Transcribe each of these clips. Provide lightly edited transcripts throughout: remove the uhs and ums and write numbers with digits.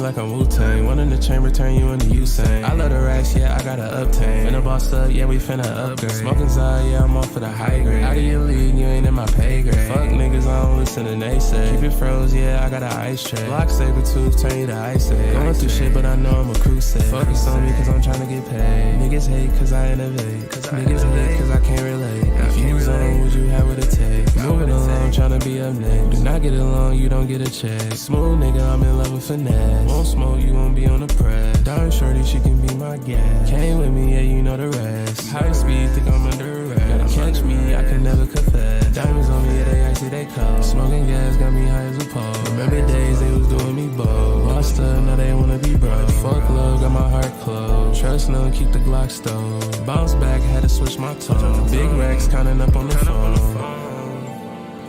like I'm Wu-Tang. One in the chamber, turn you into Usain. I love the racks, yeah, I gotta obtain. Finna boss up, yeah, we finna upgrade. Smoking Zai, yeah, I'm off for the high grade. Out of your league, you ain't in my pay grade. Fuck niggas, I don't listen to naysay. Keep it froze, yeah, I got an ice tray. Block saber tooth, turn you to ice age. Going through shit, but I know I'm a crusade. Focus on me, cause I'm trying to get paid. Niggas hate, cause I innovate. Niggas hate, cause I can't relate. If you zone, would you have what it takes? Moving along, trying to be up next. Do not get along, you don't get a check. Smooth nigga, I'm in love with finesse. Won't smoke, you won't be on the press. Darn shorty, she can be my gas. Came with me, yeah, you know the rest. High speed, think I'm under arrest. Catch me, I can never confess. Diamonds on me, yeah, they icy, they cold. Smoking gas got me high as a pole. Remember days they was doing me bold. Lost up, now they wanna be broke. Fuck love, got my heart closed. Trust none, keep the Glock stowed. Bounce back, had to switch my tone. Big racks counting up on the phone.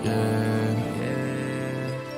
Yeah.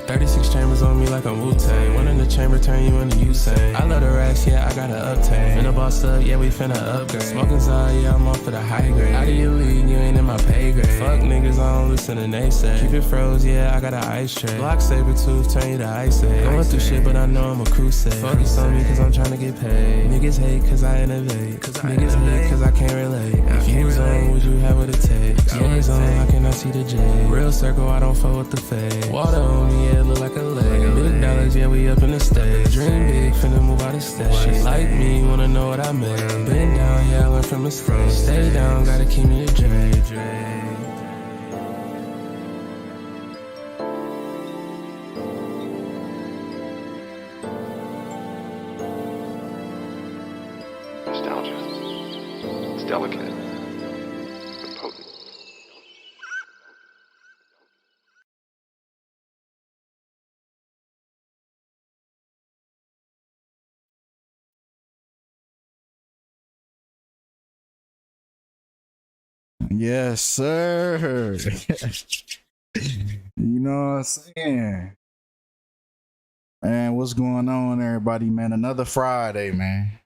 36 chambers on me like I'm Wu-Tang. One in the chamber, turn you into Usain. I love the racks, yeah, I gotta obtain. Finna boss up, yeah, we finna upgrade. Smoking Zai, yeah, I'm off for the high grade. Out of your league, you ain't in my pay grade. Fuck niggas, I don't listen to naysay. Keep it froze, yeah, I got an ice tray. Block saber tooth, turn you to ice age. Going through shit, but I know I'm a crusade. Focus on me, cause I'm trying to get paid. Niggas hate, cause I innovate. Niggas hate, cause I can't relate. If you zone, would you have what it takes? Yeah, zone, I cannot see the J. Real circle, I don't fuck with the fade. Water on me, yeah, look like a lake. Big dollars, yeah, we up in the stage. Dream big, finna move out the stage. She like me, wanna know what I made. Been down, yeah, I learned from mistakes. Stay down, gotta keep me a Dre. Nostalgia. It's delicate, but potent. Yes, sir. You know what I'm saying? Man, what's going on, everybody, man? Another Friday, man.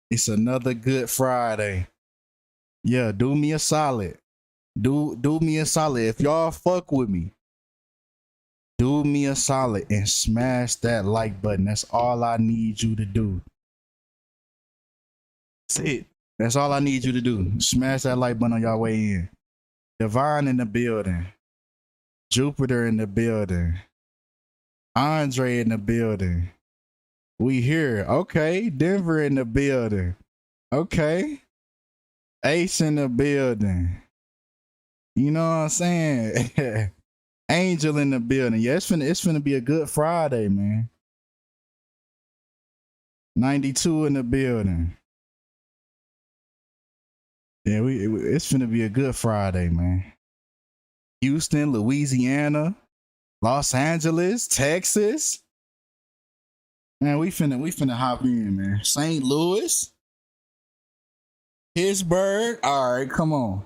It's another good Friday. Yeah, do me a solid. Do me a solid. If y'all fuck with me, do me a solid and smash that like button. That's all I need you to do. That's it. That's all I need you to do. Smash that like button on y'all way in. Divine in the building. Jupiter in the building. Andre in the building. We here. Okay. Denver in the building. Okay. Ace in the building. You know what I'm saying? Angel in the building. Yeah, it's finna be a good Friday, man. 92 in the building. Yeah, it's finna be a good Friday, man. Houston, Louisiana, Los Angeles, Texas. Man, we finna hop in, man. St. Louis, Pittsburgh. All right, come on.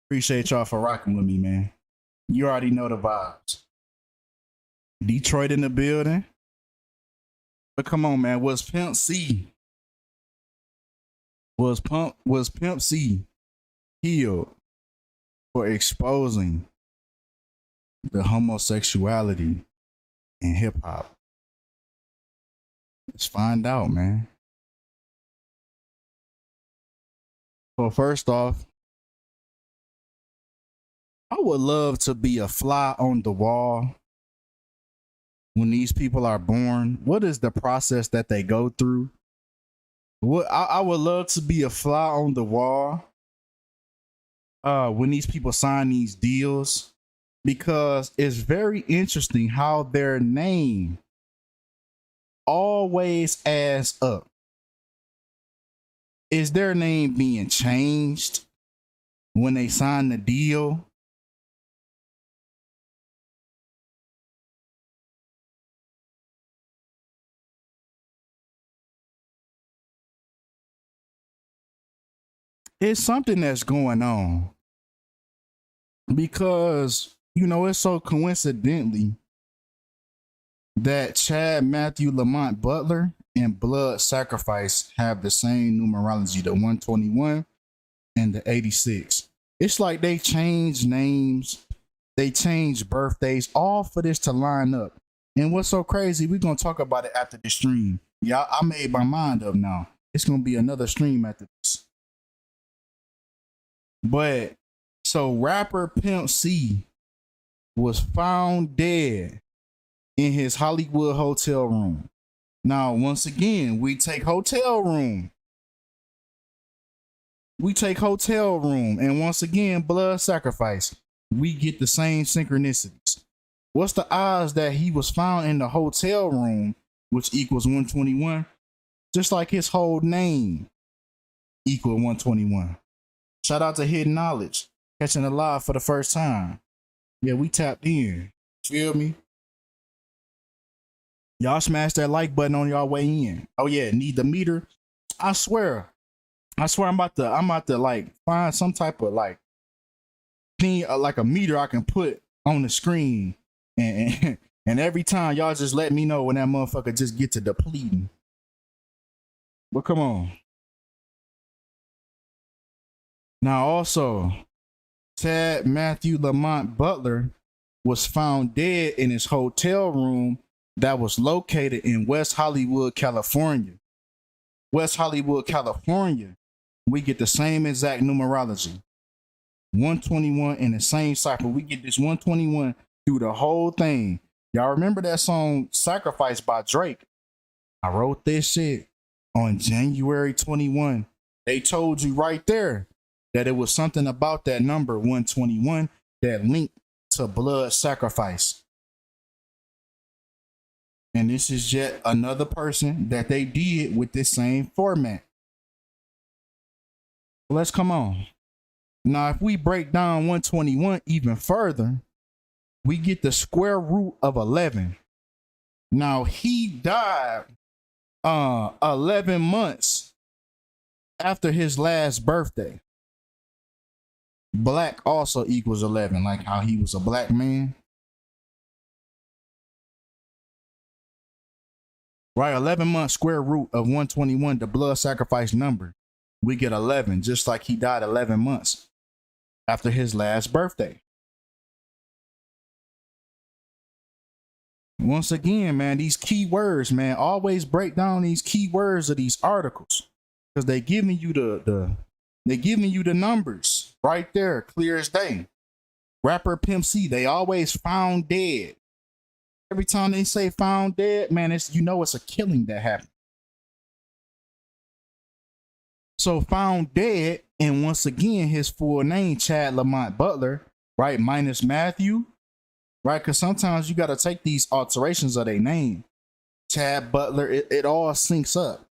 Appreciate y'all for rocking with me, man. You already know the vibes. Detroit in the building. But come on, man. Was Pimp C healed for exposing the homosexuality in hip hop? Let's find out, man. So first off, I would love to be a fly on the wall when these people are born. What is the process that they go through? I would love to be a fly on the wall when these people sign these deals, because it's very interesting how their name always adds up. Is their name being changed when they sign the deal? It's something that's going on, because, you know, it's so coincidentally that Chad Matthew Lamont Butler and Blood Sacrifice have the same numerology, the 121 and the 86. It's like they change names, they change birthdays, all for this to line up. And what's so crazy, we're gonna talk about it after the stream. Yeah, I made my mind up now. It's gonna be another stream after this. But so rapper Pimp C was found dead in his Hollywood hotel room. Now, once again, we take hotel room. And once again, blood sacrifice. We get the same synchronicities. What's the odds that he was found in the hotel room, which equals 121? Just like his whole name equal 121. Shout out to Hidden Knowledge, catching it live for the first time. Yeah, we tapped in. Feel me? Y'all smash that like button on y'all way in. Oh yeah, need the meter. I swear I'm about to like find some type of like thing, like a meter I can put on the screen, and every time y'all just let me know when that motherfucker just get to depleting. But come on. Now also, Tad Matthew Lamont Butler was found dead in his hotel room that was located in West Hollywood, California. West Hollywood, California, we get the same exact numerology. 121 in the same cycle. We get this 121 through the whole thing. Y'all remember that song Sacrifice by Drake? I wrote this shit on January 21. They told you right there that it was something about that number 121 that linked to blood sacrifice. And this is yet another person that they did with this same format. Let's come on. Now, if we break down 121 even further, we get the square root of 11. Now, he died 11 months after his last birthday. Black also equals 11, like how he was a black man. Right, 11 month square root of 121, the blood sacrifice number. We get 11, just like he died 11 months after his last birthday. Once again, man, these keywords, man, always break down these keywords of these articles, because they giving you the numbers right there, clear as day. Rapper Pimp C, they always found dead. Every time they say found dead, man, it's a killing that happened. So found dead, and once again, his full name, Chad Lamont Butler, right, minus Matthew, right? Because sometimes you got to take these alterations of their name. Chad Butler, it all syncs up.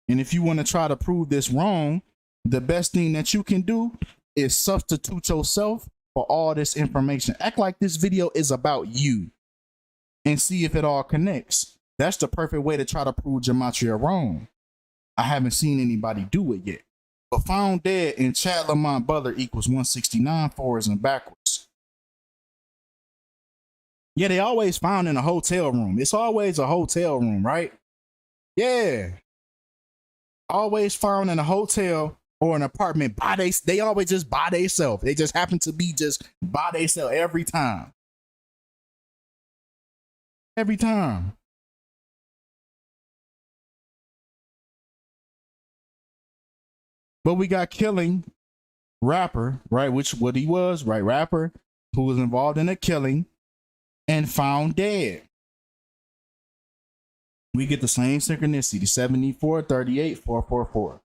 And if you want to try to prove this wrong, the best thing that you can do is substitute yourself for all this information. Act like this video is about you and see if it all connects. That's the perfect way to try to prove Gematria wrong. I haven't seen anybody do it yet. But found dead in Chad Lamont Butler equals 169 forwards and backwards. Yeah, they always found in a hotel room. It's always a hotel room, right? Yeah. Always found in a hotel or an apartment by they always just by themselves. They just happen to be just by themselves every time. Every time. But we got killing rapper, right? Which what he was, right? Rapper who was involved in a killing and found dead. We get the same synchronicity, 74, 38, 444.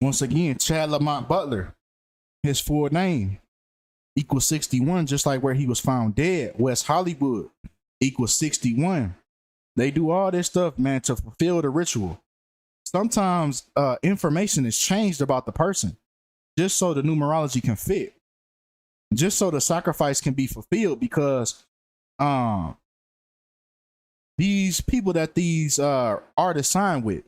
Once again, Chad Lamont Butler, his full name, equals 61, just like where he was found dead. West Hollywood equals 61. They do all this stuff, man, to fulfill the ritual. Sometimes information is changed about the person just so the numerology can fit, just so the sacrifice can be fulfilled, because these people that these artists sign with,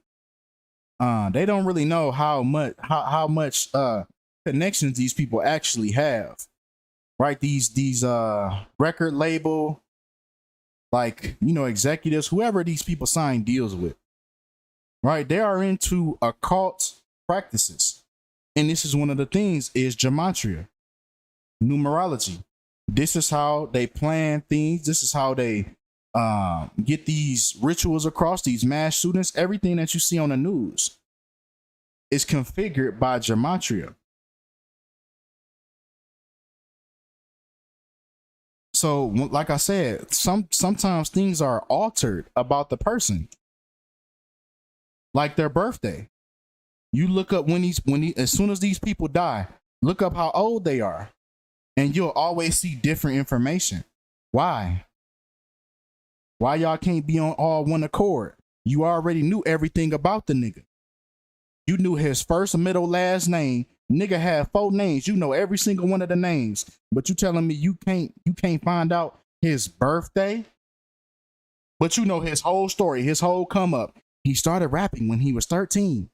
they don't really know how much connections these people actually have, right? These record label, like, executives, whoever these people sign deals with, right? They are into occult practices. And this is one of the things is Gematria, numerology. This is how they plan things. This is how they get these rituals across, these mass shootings. Everything that you see on the news is configured by Gematria. So, like I said, sometimes things are altered about the person, like their birthday. You look up as soon as these people die, look up how old they are, and you'll always see different information. Why? Why y'all can't be on all one accord? You already knew everything about the nigga. You knew his first, middle, last name. Nigga had 4 names. You know every single one of the names. But you telling me you can't find out his birthday? But you know his whole story, his whole come up. He started rapping when he was 13.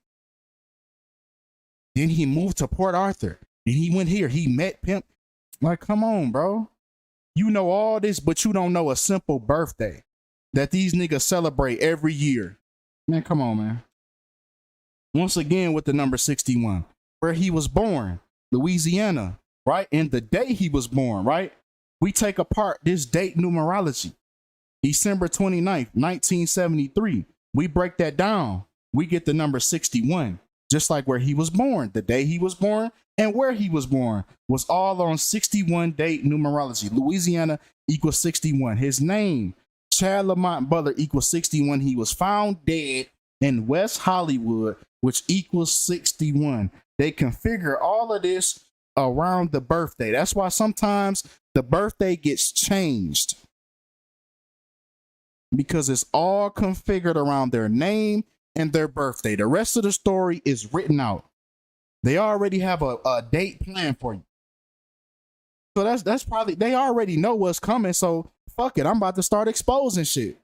Then he moved to Port Arthur. Then he went here. He met Pimp. Like, come on, bro. You know all this, but you don't know a simple birthday that these niggas celebrate every year. Man, come on, man. Once again with the number 61, where he was born, Louisiana, right? And the day he was born, right? We take apart this date numerology. December 29th, 1973. We break that down. We get the number 61, just like where he was born, the day he was born and where he was born was all on 61 date numerology. Louisiana equals 61. His name, Chad Lamont Butler, equals 61. He was found dead in West Hollywood, which equals 61. They configure all of this around the birthday. That's why sometimes the birthday gets changed, because it's all configured around their name and their birthday. The rest of the story is written out. They already have a date planned for you. So that's probably, they already know what's coming. So fuck it, I'm about to start exposing shit.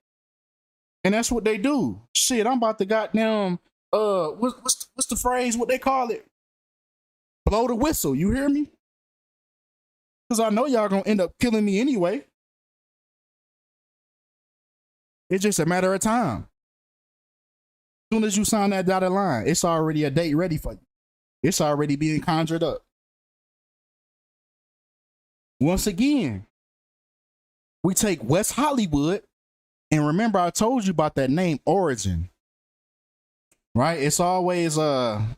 And that's what they do. Shit, I'm about to goddamn what's the phrase? What they call it? Blow the whistle. You hear me? Because I know y'all gonna end up killing me anyway. It's just a matter of time. As soon as you sign that dotted line, it's already a date ready for you. It's already being conjured up. Once again, we take West Hollywood, and remember I told you about that name origin, right? It's always the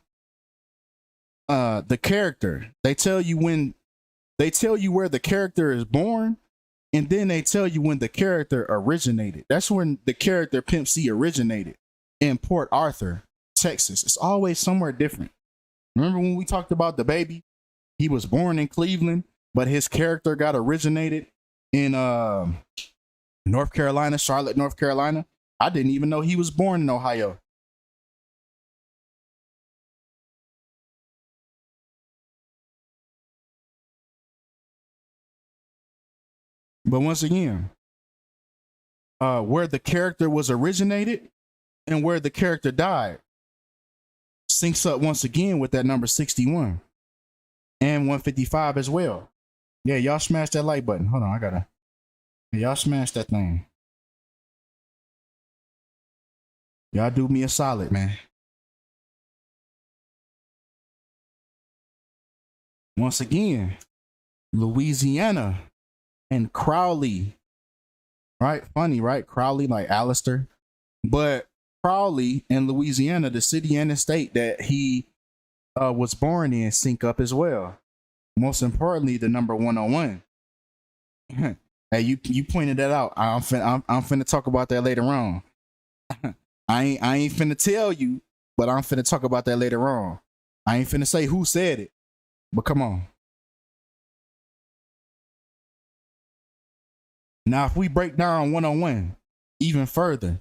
character. They tell you where the character is born, and then they tell you when the character originated. That's when the character Pimp C originated, in Port Arthur, Texas. It's always somewhere different. Remember when we talked about the baby? He was born in Cleveland, but his character got originated in North Carolina, Charlotte, North Carolina. I didn't even know he was born in Ohio. But once again, where the character was originated and where the character died syncs up once again with that number 61 and 155 as well. Yeah, y'all smash that like button. Hold on, y'all smash that thing. Y'all do me a solid, man. Once again, Louisiana and Crowley, right? Funny, right? Crowley, like Alistair, but Crowley in Louisiana, the city and the state that he was born in, sync up as well. Most importantly, the number 101. Hey, you pointed that out. I'm finna talk about that later on. I ain't finna tell you, but I'm finna talk about that later on. I ain't finna say who said it, but come on. Now, if we break down 101 even further,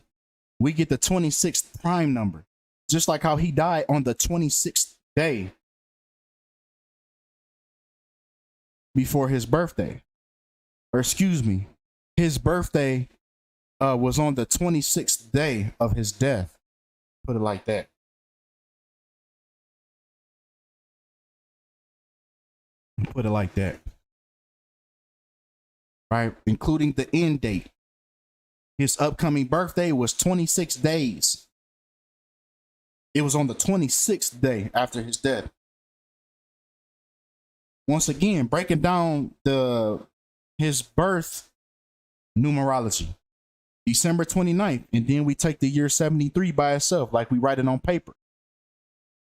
we get the 26th prime number, just like how he died on the 26th day before his birthday. Or excuse me, his birthday was on the 26th day of his death. Put it like that. Put it like that. Right? Including the end date. His upcoming birthday was 26 days It was on the 26th day after his death. Once again, breaking down his birth numerology. December 29th, and then we take the year 73 by itself, like we write it on paper.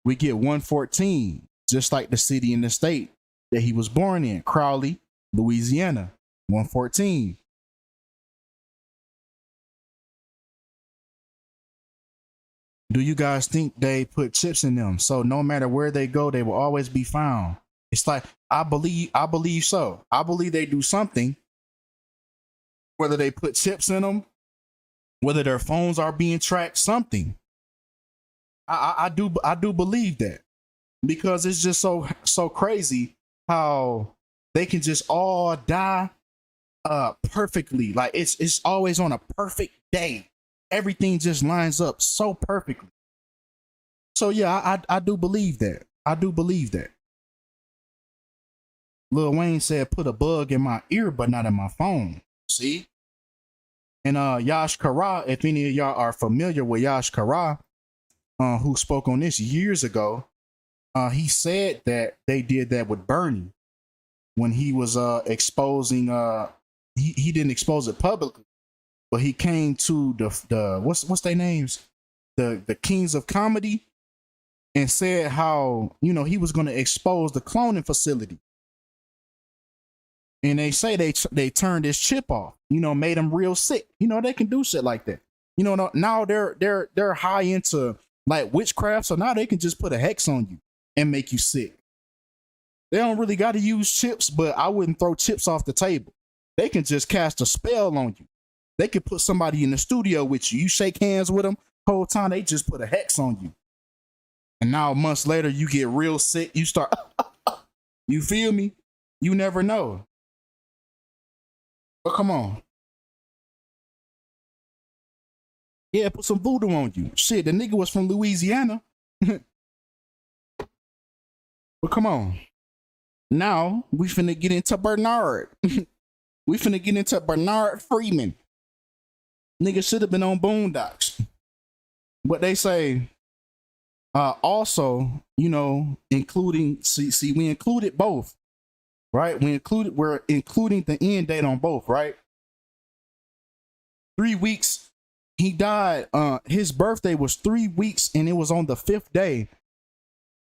We get 114, just like the city and the state that he was born in, Crowley, Louisiana, 114. Do you guys think they put chips in them? So no matter where they go, they will always be found. It's like, I believe so. I believe they do something, whether they put chips in them, whether their phones are being tracked, something. I do believe that, because it's just so crazy how they can just all die perfectly. Like it's always on a perfect day. Everything just lines up so perfectly. So yeah, I do believe that. I do believe that. Lil Wayne said, put a bug in my ear, but not in my phone. See? And Yash Kara, if any of y'all are familiar with Yash Kara, who spoke on this years ago, he said that they did that with Bernie when he was exposing. He didn't expose it publicly, but he came to the what's their names, the kings of comedy, and said how he was going to expose the cloning facility. And they say they turned his chip off, made him real sick. They can do shit like that. Now they're high into like witchcraft, so now they can just put a hex on you and make you sick. They don't really got to use chips, but I wouldn't throw chips off the table. They can just cast a spell on you. They could put somebody in the studio with you. You shake hands with them, whole time they just put a hex on you. And now months later, you get real sick. You start, you feel me? You never know. But come on. Yeah, put some voodoo on you. Shit, the nigga was from Louisiana. But come on. Now, we finna get into Bernard. We finna get into Bernard Freeman. Nigga should have been on Boondocks. But they say, also, including, see, we included both, right? We're including the end date on both, right? 3 weeks. He died. His birthday was 3 weeks, and it was on the 5th day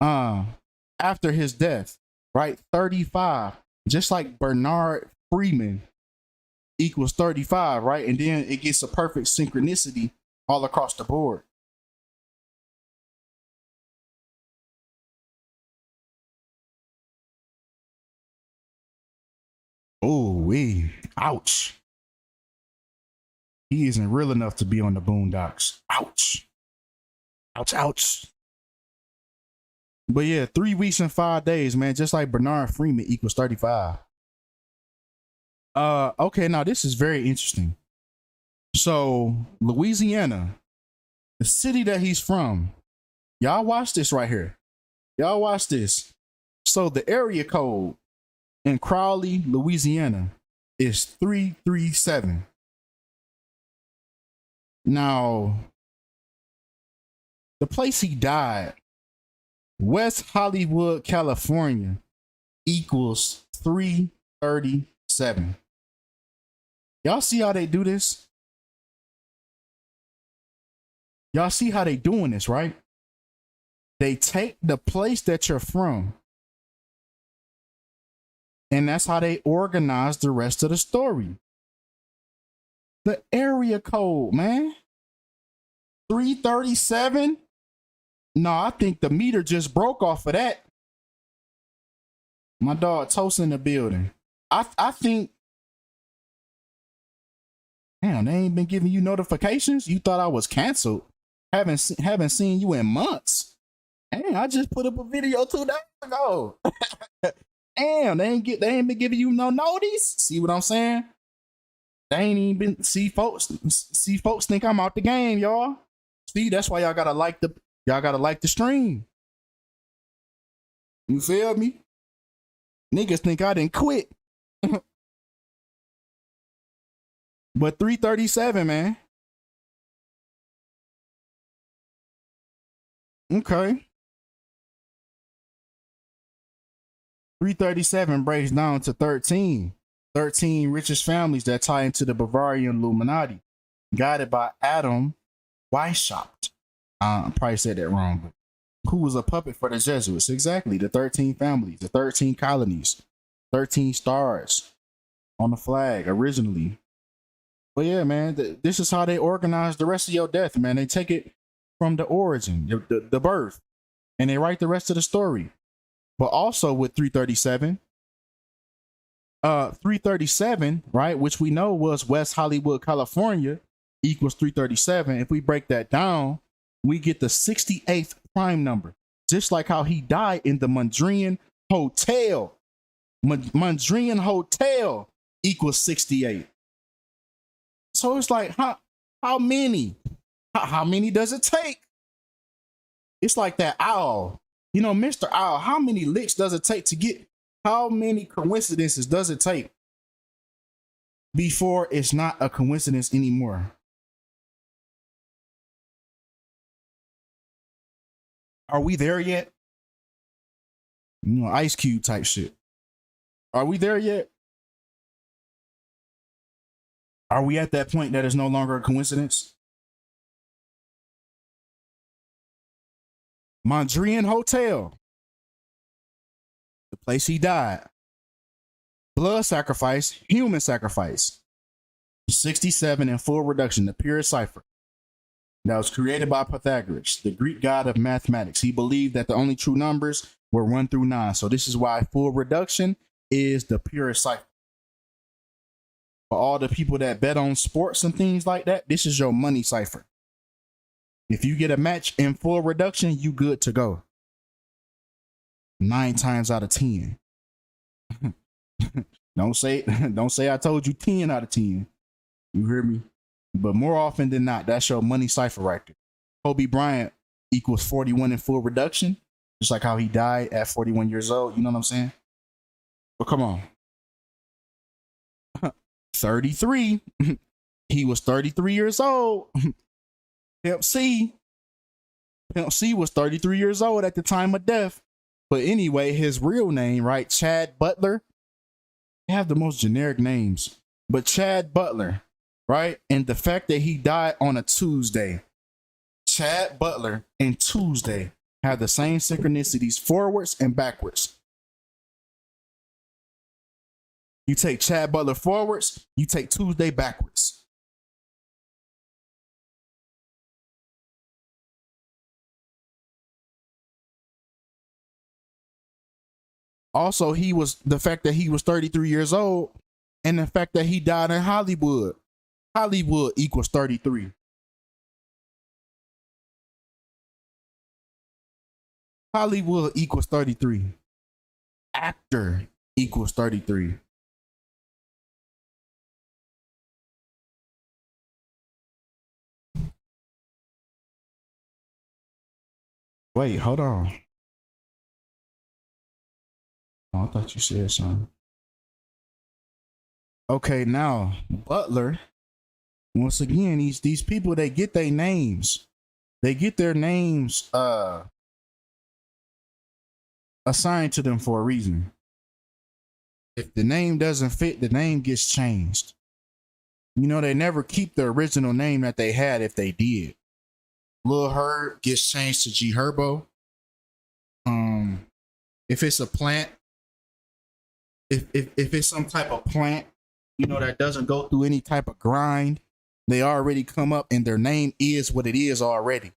after his death, right? 35. Just like Bernard Freeman equals 35, right? And then it gets a perfect synchronicity all across the board. Oh, ouch. He isn't real enough to be on the Boondocks. Ouch. Ouch, ouch. But yeah, 3 weeks and 5 days, man. Just like Bernard Freeman equals 35. Okay, now this is very interesting. So, Louisiana, the city that he's from, y'all watch this right here. Y'all watch this. So, the area code in Crowley, Louisiana is 337. Now, the place he died, West Hollywood, California, equals 337. Y'all see how they do this? Y'all see how they doing this, right? They take the place that you're from, and that's how they organize the rest of the story. The area code, man. 337? No, I think the meter just broke off of that. My dog Toast in the building. I think, damn, they ain't been giving you notifications. You thought I was canceled. Haven't seen you in months. Damn, I just put up a video 2 days ago. Damn, they ain't been giving you no notice. See what I'm saying? They ain't even been. See folks think I'm out the game, y'all. See, that's why y'all gotta like the stream. You feel me? Niggas think I didn't quit. But 337, man. Okay. 337 breaks down to 13. 13 richest families that tie into the Bavarian Illuminati, guided by Adam Weishaupt. I probably said that wrong, but who was a puppet for the Jesuits. Exactly. The 13 families, the 13 colonies, 13 stars on the flag originally. But yeah, man, this is how they organize the rest of your death, man. They take it from the origin, the birth, and they write the rest of the story. But also with 337, right, which we know was West Hollywood, California, equals 337. If we break that down, we get the 68th prime number, just like how he died in the Mondrian Hotel. Mondrian Hotel equals 68. So it's like, how many? How many does it take? It's like that owl. You know, Mr. Owl, how many licks does it take to get? How many coincidences does it take before it's not a coincidence anymore? Are we there yet? You know, Ice Cube type shit. Are we there yet? Are we at that point that is no longer a coincidence? Mondrian Hotel, the place he died. Blood sacrifice, human sacrifice. 67 in full reduction, the purest cipher. That was created by Pythagoras, the Greek god of mathematics. He believed that the only true numbers were 1 through 9. So this is why full reduction is the purest cipher. For all the people that bet on sports and things like that, this is your money cipher. If you get a match in full reduction, you good to go. 9 times out of 10. Don't say I told you 10 out of 10. You hear me? But more often than not, that's your money cipher right there. Kobe Bryant equals 41 in full reduction, just like how he died at 41 years old. You know what I'm saying? But come on. 33. He was 33 years old. Pimp C was 33 years old at the time of death. But anyway, his real name, right? Chad Butler. They have the most generic names. But Chad Butler, right? And the fact that he died on a Tuesday. Chad Butler and Tuesday have the same synchronicities forwards and backwards. You take Chad Butler forwards, you take Tuesday backwards. Also, the fact that he was 33 years old and the fact that he died in Hollywood. Hollywood equals 33. Hollywood equals 33. Actor equals 33. Wait, hold on. Oh, I thought you said something. Okay, now Butler. Once again, these people, they get their names. They get their names assigned to them for a reason. If the name doesn't fit, the name gets changed. You know, they never keep the original name that they had if they did. Lil Herb gets changed to G Herbo. If it's a plant, if it's some type of plant, you know, that doesn't go through any type of grind, they already come up and their name is what it is already.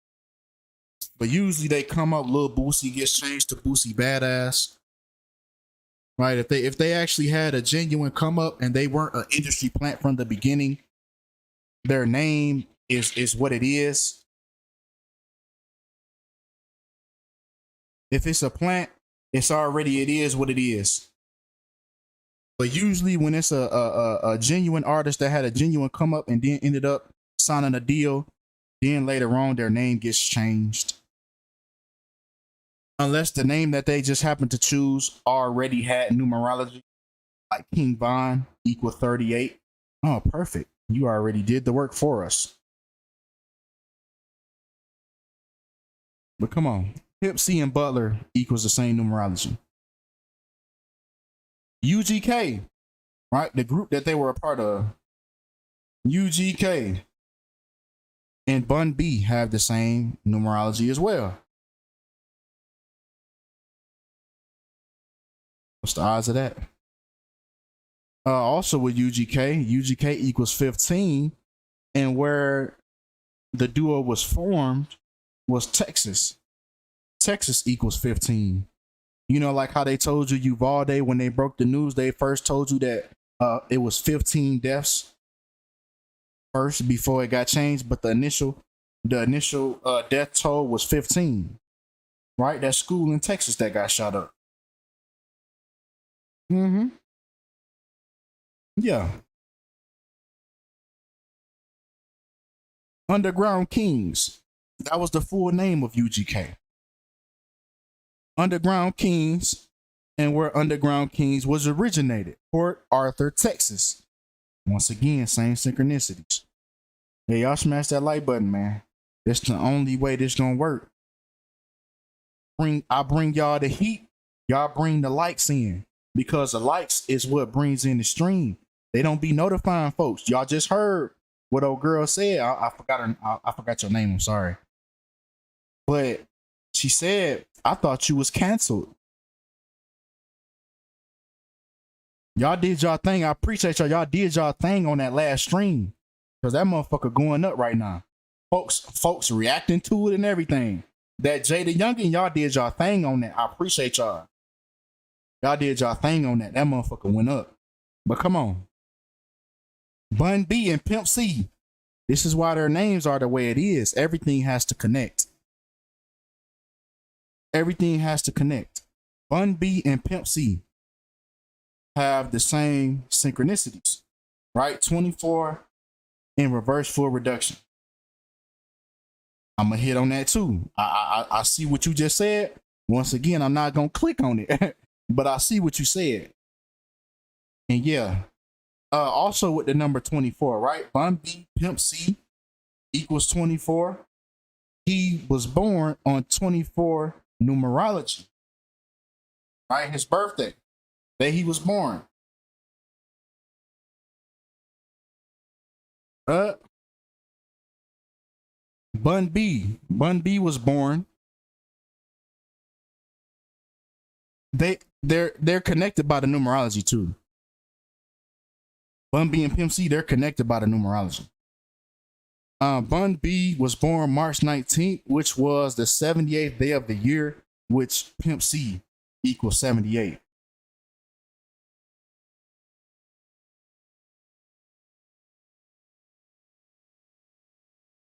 But usually they come up, Lil Boosie gets changed to Boosie Badass. Right? If they actually had a genuine come up and they weren't an industry plant from the beginning, their name is what it is. If it's a plant, it is what it is. But usually when it's a genuine artist that had a genuine come up and then ended up signing a deal, then later on their name gets changed. Unless the name that they just happened to choose already had numerology, like King Von equal 38. Oh, perfect. You already did the work for us. But come on. Pimp C and Butler equals the same numerology. UGK, right? The group that they were a part of. UGK and Bun B have the same numerology as well. What's the odds of that? Also with UGK equals 15, and where the duo was formed was Texas. Texas equals 15. You know, like how they told you Uvalde, when they broke the news, they first told you that it was 15 deaths first before it got changed, but the initial death toll was 15. Right? That school in Texas that got shot up. Mm-hmm. Yeah. Underground Kings. That was the full name of UGK. Underground Kings, and where Underground Kings was originated, Port Arthur, Texas. Once again, same synchronicities. Hey, y'all smash that like button, man. That's the only way this gonna work. I bring y'all the heat, y'all bring the likes in, because the likes is what brings in the stream. They don't be notifying folks. Y'all just heard what old girl said. I forgot her. I forgot your name. I'm sorry, but she said, I thought you was canceled. Y'all did y'all thing. I appreciate y'all. Y'all did y'all thing on that last stream, because that motherfucker going up right now. Folks reacting to it and everything. That Jada Youngin, y'all did y'all thing on that. I appreciate y'all. Y'all did y'all thing on that. That motherfucker went up. But come on. Bun B and Pimp C. This is why their names are the way it is. Everything has to connect. Everything has to connect. Bun B and Pimp C have the same synchronicities, right? 24 in reverse full reduction. I'm gonna hit on that too. I see what you just said. Once again, I'm not gonna click on it, but I see what you said. And yeah, also with the number 24, right? Bun B, Pimp C equals 24. He was born on 24 numerology, right? His birthday, day he was born. Bun B was born. They're connected by the numerology too. Bun B and Pimp C, they're connected by the numerology. Bun B was born March 19th, which was the 78th day of the year, which Pimp C equals 78.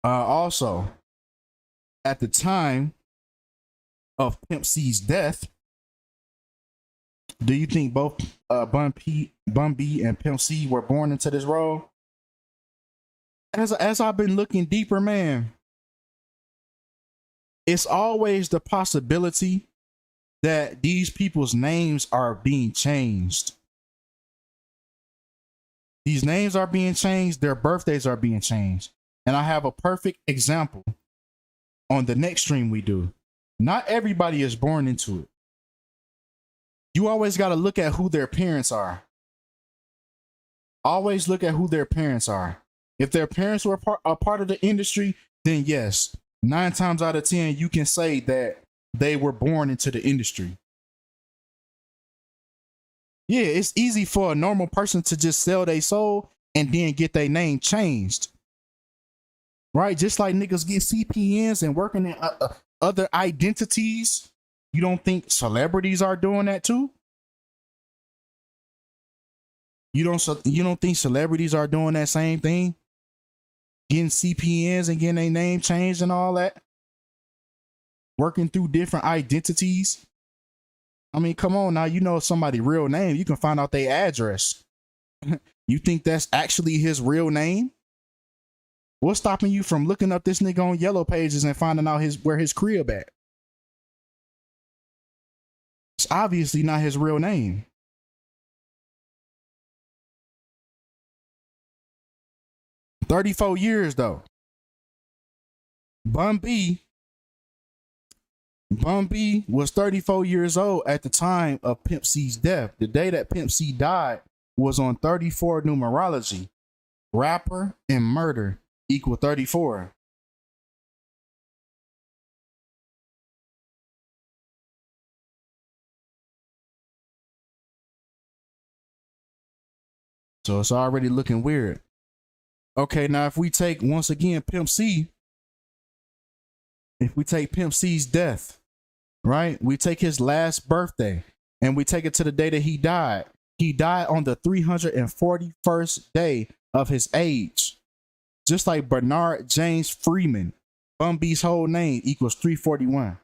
Also, at the time of Pimp C's death, do you think both Bun B and Pimp C were born into this role? As I've been looking deeper, man, it's always the possibility that these people's names are being changed. These names are being changed, their birthdays are being changed. And I have a perfect example on the next stream we do. Not everybody is born into it. You always got to look at who their parents are. Always look at who their parents are. If their parents were a part of the industry, then yes, 9 times out of 10, you can say that they were born into the industry. Yeah, it's easy for a normal person to just sell their soul and then get their name changed. Right? Just like niggas get CPNs and working in other identities. You don't think celebrities are doing that too? You don't think celebrities are doing that same thing? Getting CPNs and getting their name changed and all that? Working through different identities? I mean, come on now, you know somebody's real name, you can find out their address. You think that's actually his real name? What's stopping you from looking up this nigga on Yellow Pages and finding out where his crib at? It's obviously not his real name. $34 years though. Bun B Bun B was 34 years old at the time of Pimp C's death. The day that Pimp C died was on 34 numerology. Rapper and murder equal 34. So it's already looking weird. Okay, now if we take, once again, Pimp C, if we take Pimp C's death, right? We take his last birthday and we take it to the day that he died. He died on the 341st day of his age. Just like Bernard James Freeman, Bun B's whole name equals 341.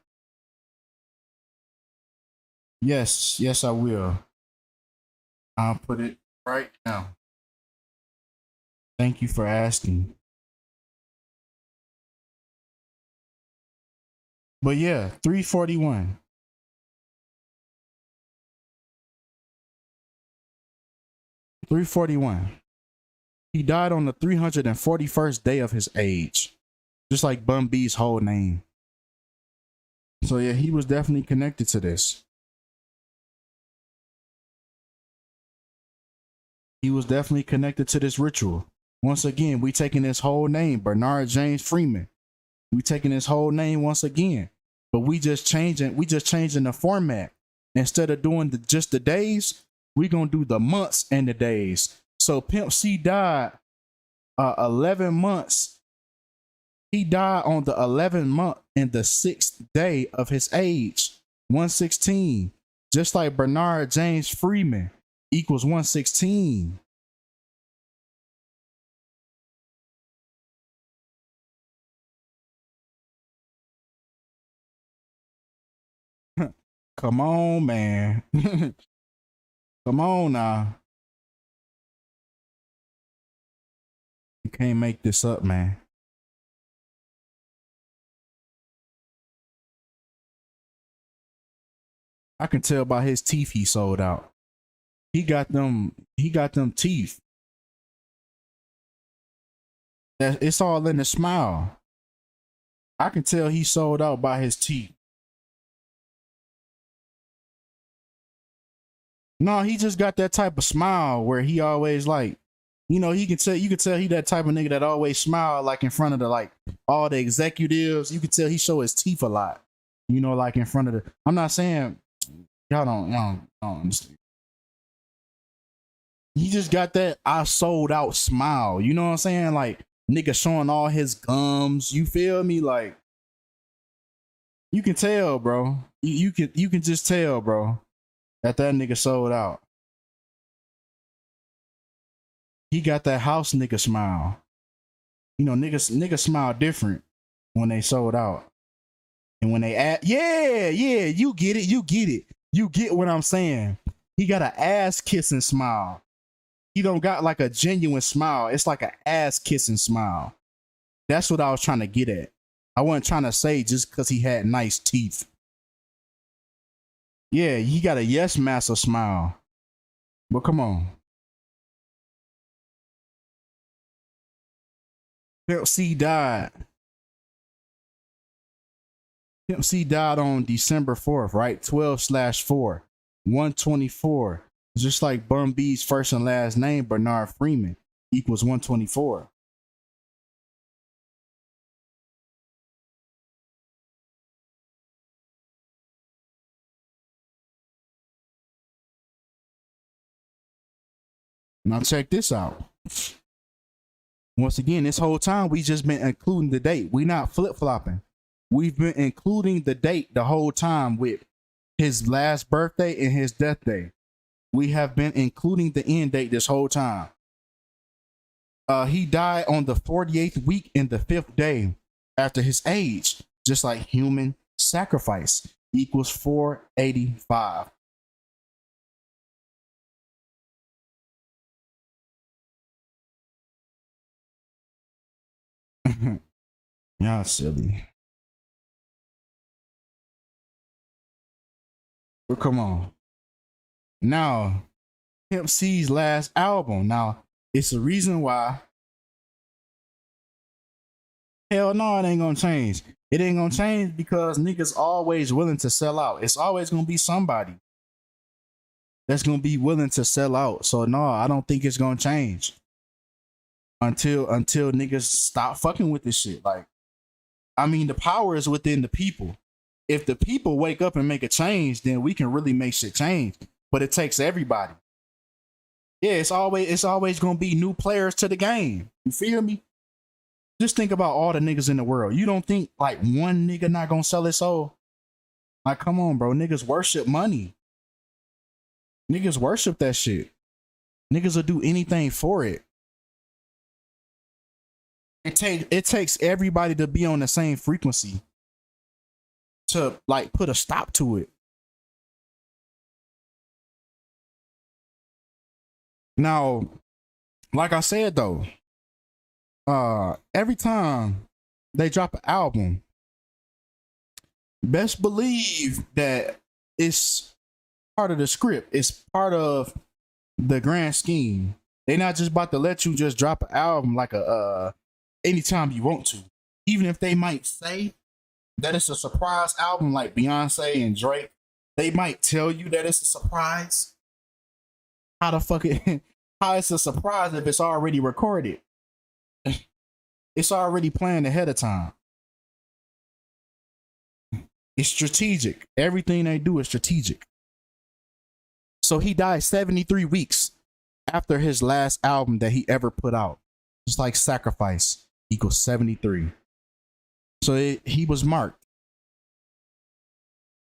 Yes, I will. I'll put it right now. Thank you for asking. But yeah, 341. He died on the 341st day of his age, just like Bun B's whole name. So yeah, he was definitely connected to this. He was definitely connected to this ritual. Once again, we taking his whole name, Bernard James Freeman. We taking his whole name once again, but we just changing the format. Instead of doing just the days, we gonna do the months and the days. So Pimp C died 11 months. He died on the 11th month and the 6th day of his age, 116. Just like Bernard James Freeman equals 116. Come on, man. Come on now. You can't make this up, man. I can tell by his teeth he sold out. He got them teeth. It's all in the smile. I can tell he sold out by his teeth. No, he just got that type of smile where he always like, you know, you can tell he that type of nigga that always smile like in front of the like all the executives. You can tell he show his teeth a lot. You know, like in front of the. I'm not saying y'all don't understand. He just got that I sold out smile. You know what I'm saying? Like nigga showing all his gums. You feel me? Like you can tell, bro. You can just tell, bro, that nigga sold out. He got that house nigga smile. You know, niggas smile different when they sold out. And when they yeah, you get it. You get what I'm saying. He got an ass kissing smile. He don't got like a genuine smile. It's like an ass kissing smile. That's what I was trying to get at. I wasn't trying to say just because he had nice teeth. Yeah, he got a yes master smile. But come on. Pimp C died. Pimp C died on December 4th, right? 12/4, 124. Just like Bun B's first and last name, Bernard Freeman, equals 124. Now check this out. Once again, this whole time we just been including the date. We not flip-flopping. We've been including the date the whole time with his last birthday and his death day. We have been including the end date this whole time. He died on the 48th week and the 5th day after his age, just like human sacrifice equals 485. Y'all silly. But come on. Now, Pimp C's last album. Now, it's the reason why Hell no, it ain't gonna change. It ain't gonna change because niggas always willing to sell out. It's always gonna be somebody that's gonna be willing to sell out. So no, I don't think it's gonna change until niggas stop fucking with this shit. Like, I mean, the power is within the people. If the people wake up and make a change, then we can really make shit change. But it takes everybody. Yeah, it's always gonna be new players to the game. You feel me? Just think about all the niggas in the world. You don't think like one nigga not gonna sell his soul? Like, come on, bro. Niggas worship money. Niggas worship that shit. Niggas will do anything for it. It takes everybody to be on the same frequency to like put a stop to it. Now, like I said though, every time they drop an album, best believe that it's part of the script. It's part of the grand scheme. They're not just about to let you just drop an album like a anytime you want to. Even if they might say that it's a surprise album like Beyonce and Drake, they might tell you that it's a surprise. How the fuck it how it's a surprise if it's already recorded? It's already planned ahead of time. It's strategic. Everything they do is strategic. So he died 73 weeks after his last album that he ever put out. Just like Sacrifice equals 73. So he was marked.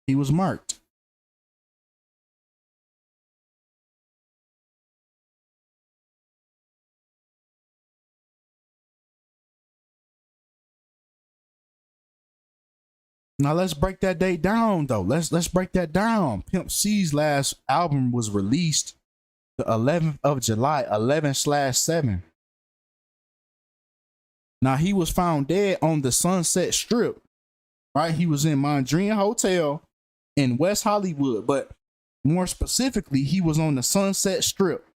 He was marked. Now let's break that date down though. Let's break that down. Pimp C's last album was released the 11th of July, 11/7. Now he was found dead on the Sunset Strip. Right? He was in Mondrian Hotel in West Hollywood, but more specifically, he was on the Sunset Strip.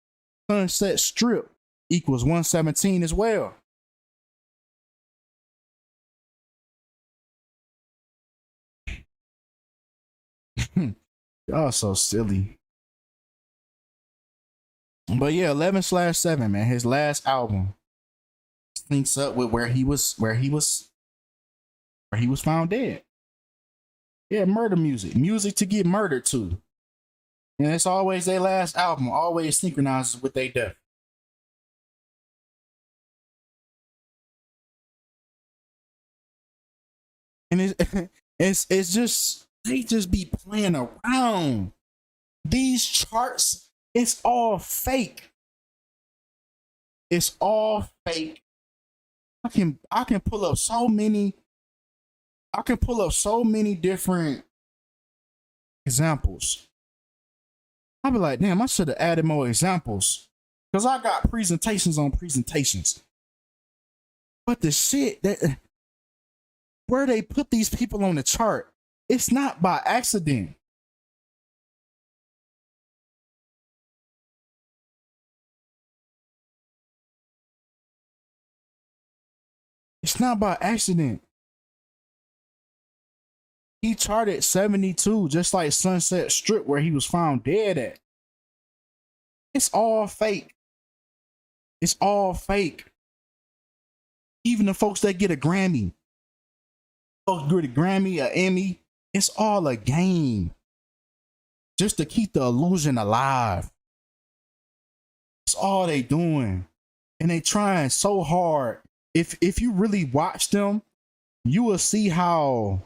Sunset Strip equals 117 as well. Y'all so silly. But yeah, 11/7, man. His last album syncs up with where he was found dead. Yeah, murder music. Music to get murdered to. And it's always their last album, always synchronizes with their death. And it's just they just be playing around. These charts, it's all fake. It's all fake. I can pull up so many different examples. I'll be like, damn, I should have added more examples. Because I got presentations on presentations. But the shit that where they put these people on the chart, it's not by accident. It's not by accident. He charted 72, just like Sunset Strip, where he was found dead at. It's all fake. It's all fake. Even the folks that get a Grammy, folks get a Grammy, an Emmy, it's all a game. Just to keep the illusion alive. It's all they doing. And they trying so hard. If you really watch them, you will see how,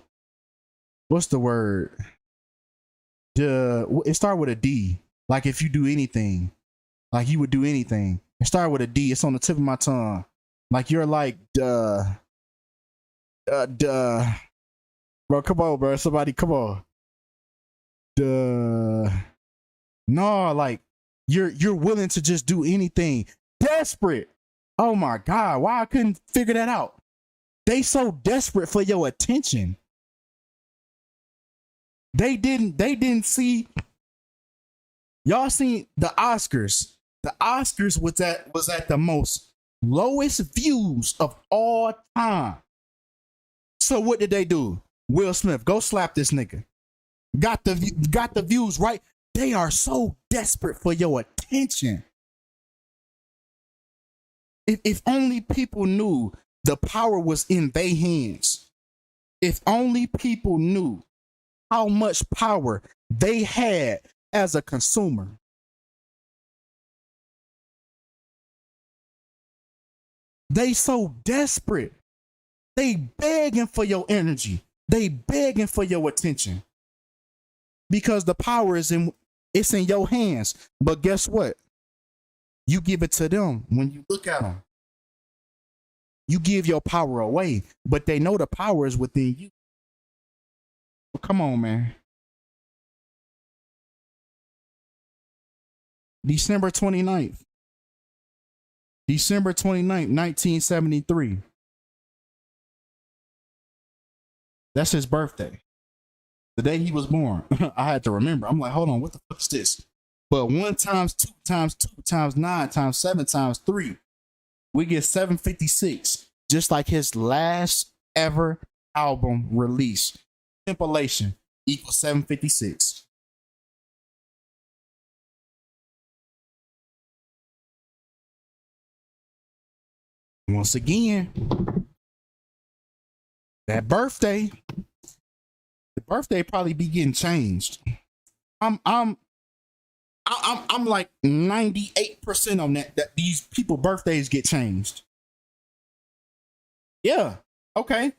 what's the word? It start with a D. Like if you do anything, like you would do anything. It start with a D. It's on the tip of my tongue. Like you're like, bro, come on, bro. Somebody, come on. No, like you're willing to just do anything. Desperate. Oh my God, why I couldn't figure that out? They so desperate for your attention. They didn't see. Y'all seen the Oscars. The Oscars was at the most lowest views of all time. So what did they do? Will Smith, go slap this nigga. Got the views, right? They are so desperate for your attention. If only people knew the power was in their hands. If only people knew how much power they had as a consumer. They so desperate. They begging for your energy. They begging for your attention. Because the power is in your hands. But guess what? You give it to them when you look at them. You give your power away, but they know the power is within you. Well, come on, man. December 29th. December 29th, 1973. That's his birthday. The day he was born. I had to remember. I'm like, hold on, what the fuck is this? But 1 times 2 times 2 times 9 times 7 times 3, we get 756. Just like his last ever album release. Compilation equals 756. Once again, that birthday, the birthday probably be getting changed. I'm like 98% on that these people birthdays get changed. Yeah, okay.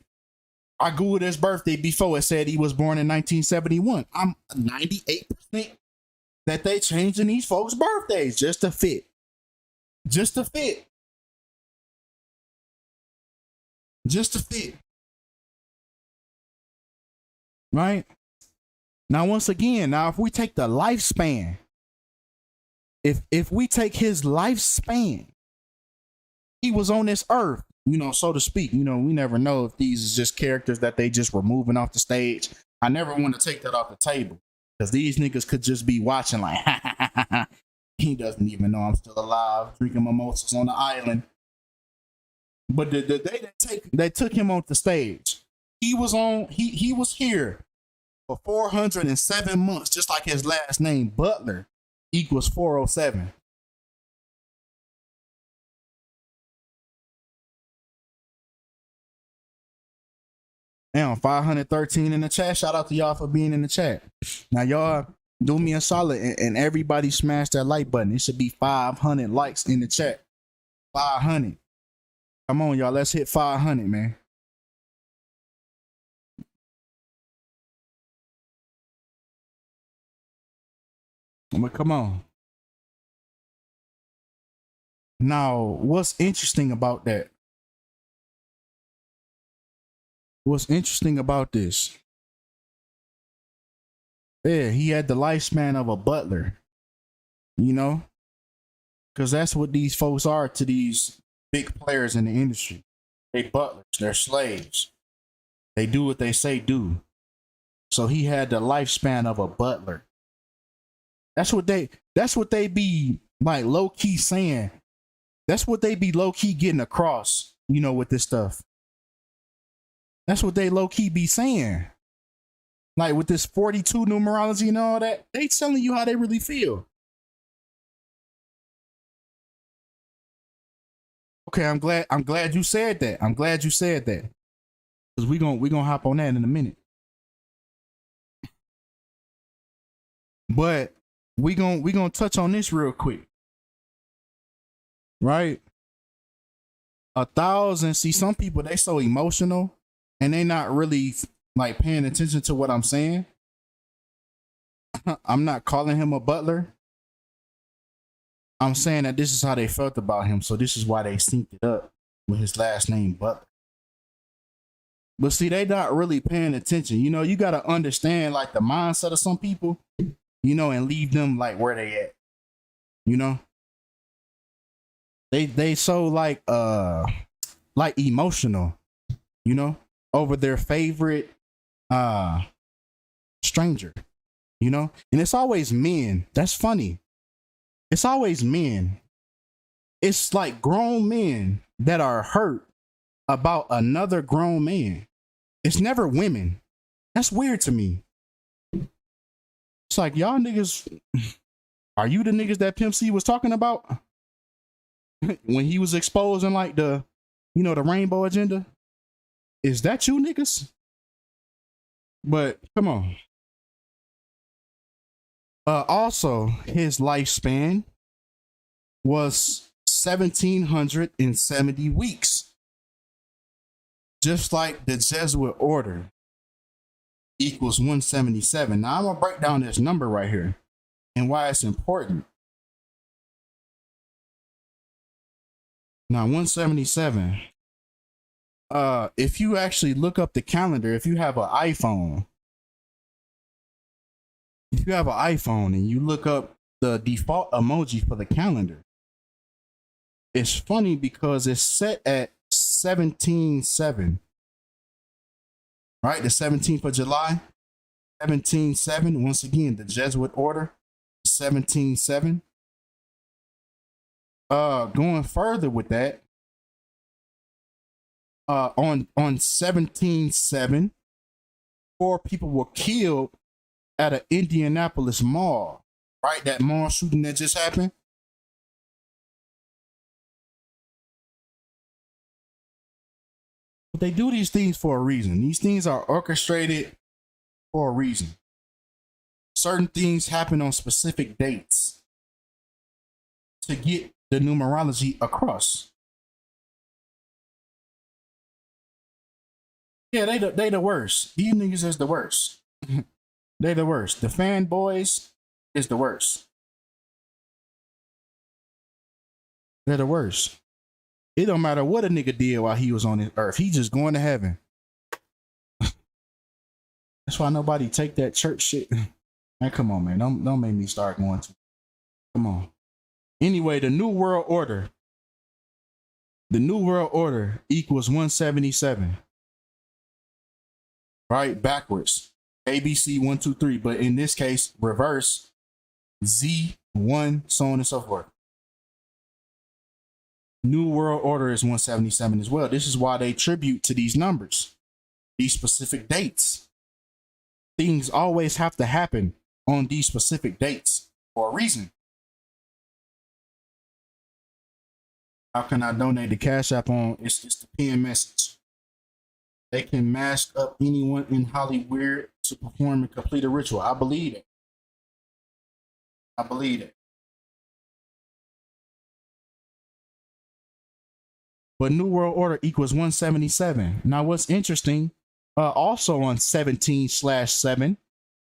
I googled his birthday before. It said he was born in 1971. I'm 98% that they changing these folks' birthdays just to fit. Just to fit. Just to fit. Right? Now, once again, if we take the lifespan, if we take his lifespan, he was on this earth, so to speak. We never know if these is just characters that they just were moving off the stage. I never want to take that off the table because these niggas could just be watching like, he doesn't even know I'm still alive, drinking mimosas on the island. But the day they took him off the stage, he was here for 407 months, just like his last name, Butler, equals 407. Now, 513 in the chat. Shout out to y'all for being in the chat. Now, y'all do me a solid and everybody smash that like button. It should be 500 likes in the chat. 500. Come on, y'all. Let's hit 500, man. But come on. Now, what's interesting about that? What's interesting about this? Yeah, he had the lifespan of a butler, because that's what these folks are to these big players in the industry. They butlers, they're slaves. They do what they say do. So he had the lifespan of a butler. That's what they be like low key saying. That's what they be low key getting across, with this stuff. That's what they low key be saying. Like with this 42 numerology and all that, they telling you how they really feel. Okay, I'm glad you said that. I'm glad you said that. Because we gonna hop on that in a minute. But we gonna touch on this real quick. Right? 1,000. See, some people, they so emotional and they not really like paying attention to what I'm saying. I'm not calling him a butler. I'm saying that this is how they felt about him. So this is why they synced it up with his last name, Butler. But see, they not really paying attention. You got to understand like the mindset of some people, and leave them like where they at. They so like emotional, over their favorite stranger, and it's always men. That's funny. It's always men. It's like grown men that are hurt about another grown man. It's never women. That's weird to me. It's like, y'all niggas, are you the niggas that Pimp C was talking about when he was exposing like the, you know, the rainbow agenda? Is that you niggas? But come on. Also, his lifespan was 1,770 weeks. Just like the Jesuit order equals 177. Now I'm gonna break down this number right here and why it's important. Now 177. If you actually look up the calendar, if you have an iPhone, and you look up the default emoji for the calendar, it's funny because it's set at 17/7. Right, the 17th of July, 17/7. Once again, the Jesuit order, 17/7. Going further with that, on 17/7, 4 people were killed at an Indianapolis mall. Right, that mall shooting that just happened. But they do these things for a reason. These things are orchestrated for a reason. Certain things happen on specific dates to get the numerology across. Yeah, they the worst. These niggas is the worst. They the worst. The fanboys is the worst. They're the worst. It don't matter what a nigga did while he was on this earth. He just going to heaven. That's why nobody take that church shit. Man, come on, man. Don't make me start going to. Come on. Anyway, the New World Order. The New World Order equals 177. Right? Backwards. ABC 1, 2, 3. But in this case, reverse. Z1, so on and so forth. New World Order is 177 as well. This is why they tribute to these numbers, these specific dates. Things always have to happen on these specific dates for a reason. How can I donate the Cash App on? It's the PM message. They can mask up anyone in Hollywood to perform and complete a ritual. I believe it. I believe it. But New World Order equals 177. Now, what's interesting, also on 17/7.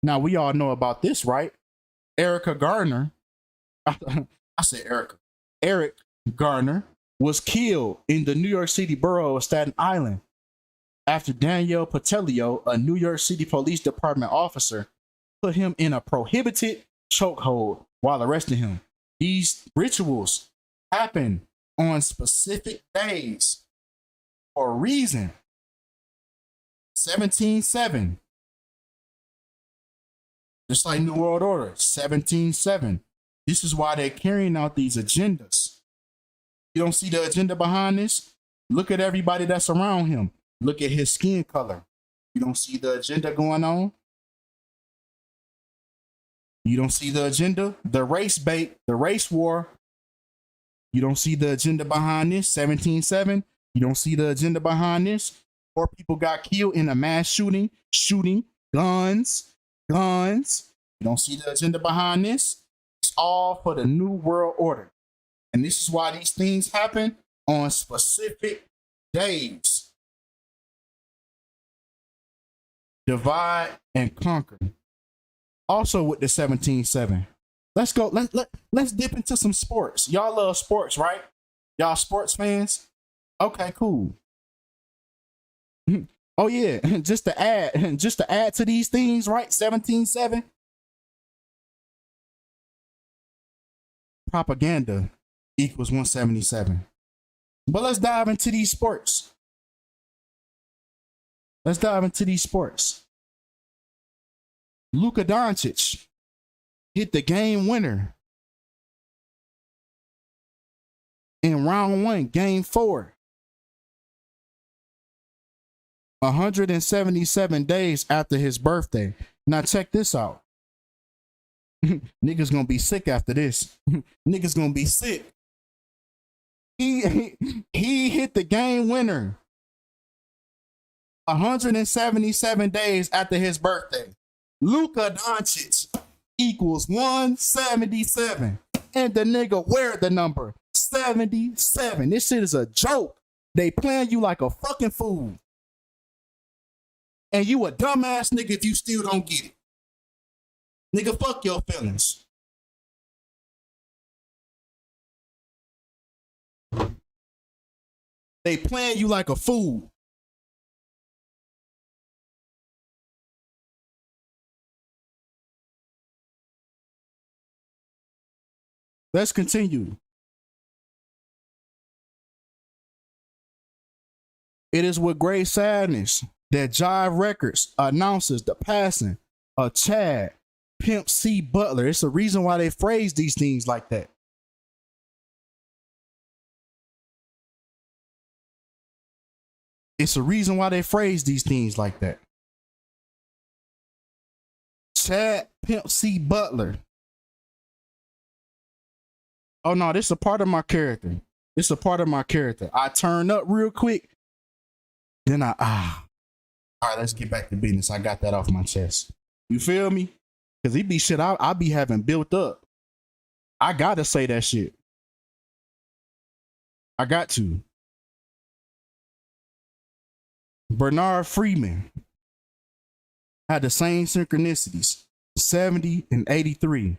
Now, we all know about this, right? Erica Garner, I said Erica. Eric Garner was killed in the New York City borough of Staten Island after Daniel Patelio, a New York City Police Department officer, put him in a prohibited chokehold while arresting him. These rituals happen on specific days for a reason. 17/7. Just like New World Order, 17/7. This is why they're carrying out these agendas. You don't see the agenda behind this? Look at everybody that's around him. Look at his skin color. You don't see the agenda going on? You don't see the agenda? The race bait, the race war. You don't see the agenda behind this, 17/7. You don't see the agenda behind this. 4 people got killed in a mass shooting, guns. You don't see the agenda behind this. It's all for the New World Order. And this is why these things happen on specific days. Divide and conquer. Also with the 17/7. Let's go. Let's dip into some sports. Y'all love sports, right? Y'all sports fans? Okay, cool. Oh yeah, just to add to these things, right? 17/7. Propaganda equals 177. But let's dive into these sports. Luka Doncic hit the game winner in round 1, game 4 177 days after his birthday. Now check this out. Niggas gonna be sick after this. Niggas gonna be sick. He hit the game winner 177 days after his birthday. Luka Doncic equals 177. And the nigga wear the number 77. This shit is a joke. They playing you like a fucking fool. And you a dumbass nigga if you still don't get it. Nigga, fuck your feelings. They playing you like a fool. Let's continue. It is with great sadness that Jive Records announces the passing of Chad Pimp C Butler. It's the reason why they phrase these things like that. It's a reason why they phrase these things like that. Chad Pimp C Butler. Oh no, this is a part of my character. This is a part of my character. I turn up real quick. Then all right, let's get back to business. I got that off my chest. You feel me? Cause he be shit I be having built up. I gotta say that shit. I got to. Bernard Freeman had the same synchronicities, 70 and 83,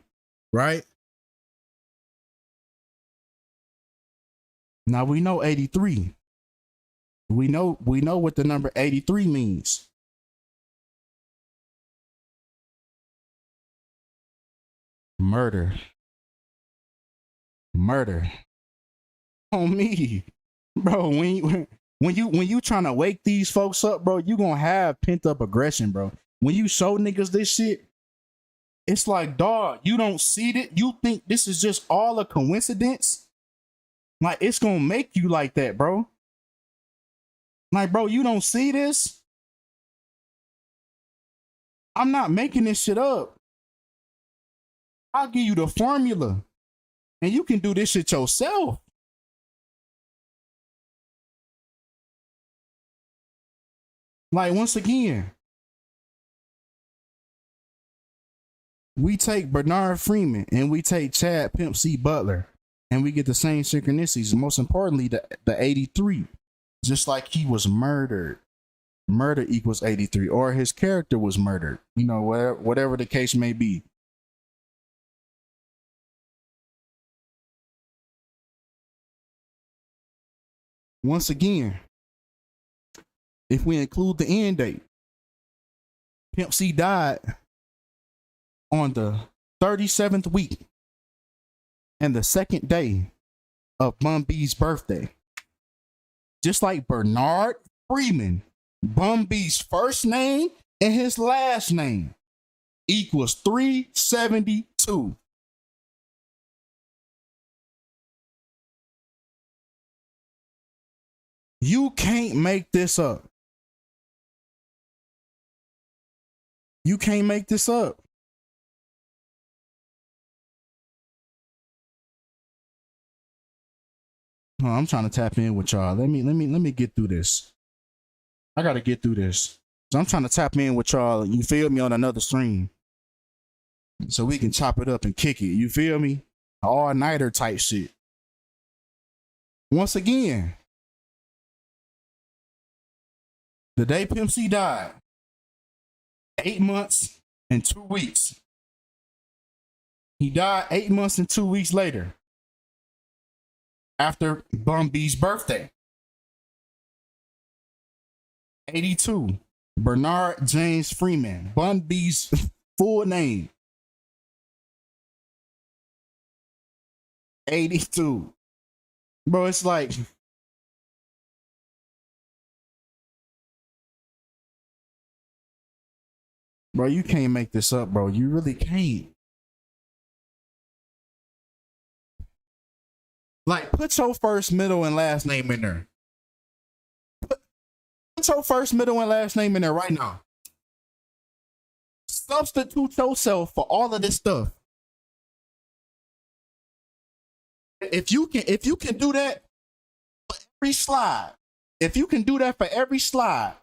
right? Now we know 83. We know what the number 83 means. Murder. Murder. On me. Bro, when you trying to wake these folks up, bro, you gonna have pent up aggression, bro. When you show niggas this shit, it's like, dog, you don't see it. You think this is just all a coincidence? Like, it's gonna make you like that, bro. Like, bro, you don't see this? I'm not making this shit up. I'll give you the formula. And you can do this shit yourself. Like, once again, we take Bernard Freeman and we take Chad Pimp C Butler and we get the same synchronicities. Most importantly, the 83. Just like he was murdered. Murder equals 83. Or his character was murdered. You know, whatever the case may be. Once again, if we include the end date, Pimp C died on the 37th week and the second day of Bun B's birthday. Just like Bernard Freeman, Bun B's first name and his last name equals 372. You can't make this up. You can't make this up. Oh, I'm trying to tap in with y'all. Let me get through this. I gotta get through this. So I'm trying to tap in with y'all. You feel me, on another stream, so we can chop it up and kick it. You feel me? All-nighter type shit. Once again, the day Pimp C died, 8 months and 2 weeks. He died 8 months and 2 weeks later, after Bun B's birthday. 82, Bernard James Freeman, Bun B's full name. 82. Bro, it's like, bro, you can't make this up, bro. You really can't. Like, put your first, middle, and last name in there. Put Put your first, middle, and last name in there right now. Substitute yourself for all of this stuff. If you can do that for every slide, if you can do that for every slide,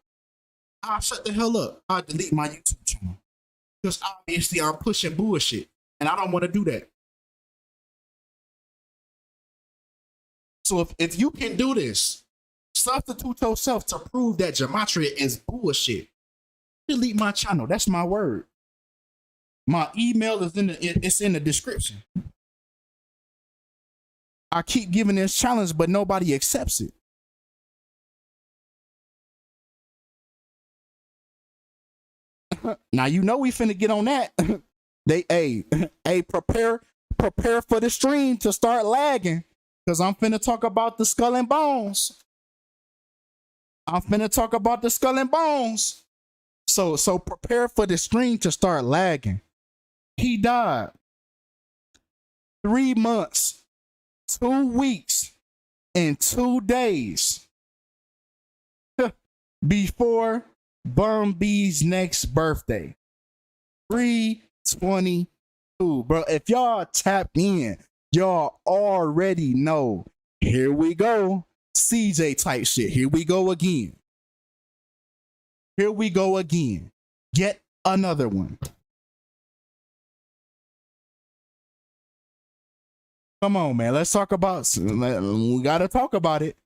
I'll shut the hell up. I'll delete my YouTube channel. Because obviously I'm pushing bullshit. And I don't want to do that. So if you can do this, substitute yourself to prove that Gematria is bullshit, delete my channel. That's my word. My email is in the description. I keep giving this challenge, but nobody accepts it. Now you know we finna get on that. Prepare for the stream to start lagging, cause I'm finna talk about the skull and bones. So prepare for the stream to start lagging. He died 3 months, 2 weeks, and 2 days before Bun B's next birthday. 3/22. Bro, if y'all tapped in, y'all already know. Here we go. CJ type shit. Here we go again. Get another one. Come on, man. Let's talk about, we got to talk about it.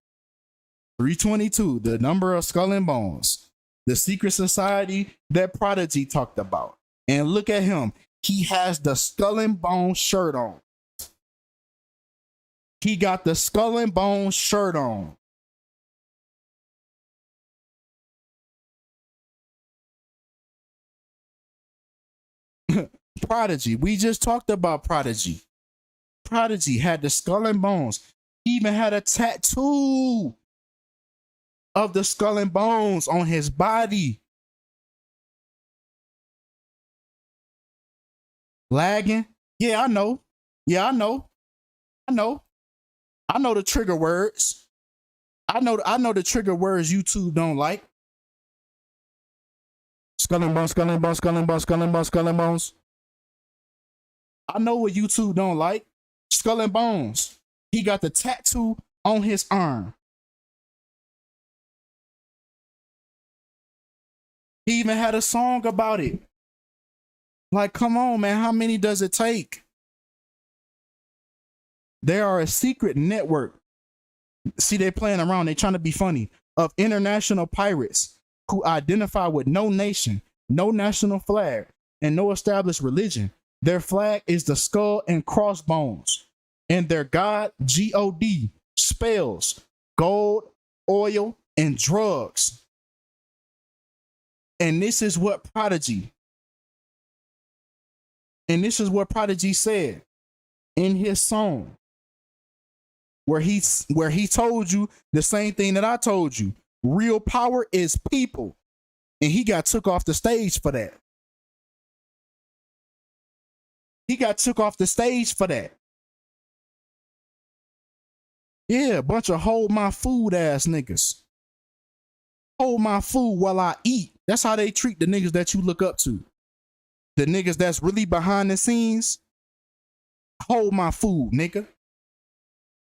322, the number of skull and bones. The secret society that Prodigy talked about. And look at him. He has the skull and bone shirt on. He got the skull and bone shirt on. Prodigy. We just talked about Prodigy. Prodigy had the skull and bones. He even had a tattoo of the skull and bones on his body. Lagging? Yeah, I know. I know the trigger words. I know the trigger words YouTube don't like. Skull and bones, skull and bones, skull and bones, skull and bones, skull and bones. I know what YouTube don't like. Skull and bones. He got the tattoo on his arm. He even had a song about it. Like, come on, man. How many does it take? They are a secret network. See, they're playing around. They're trying to be funny. Of international pirates who identify with no nation, no national flag, and no established religion. Their flag is the skull and crossbones. And their god, G-O-D, spells gold, oil, and drugs. And this is what Prodigy said in his song, where he told you the same thing that I told you. Real power is people. And he got took off the stage for that. Yeah, a bunch of hold my food ass niggas. Hold my food while I eat. That's how they treat the niggas that you look up to. The niggas that's really behind the scenes. Hold my food, nigga.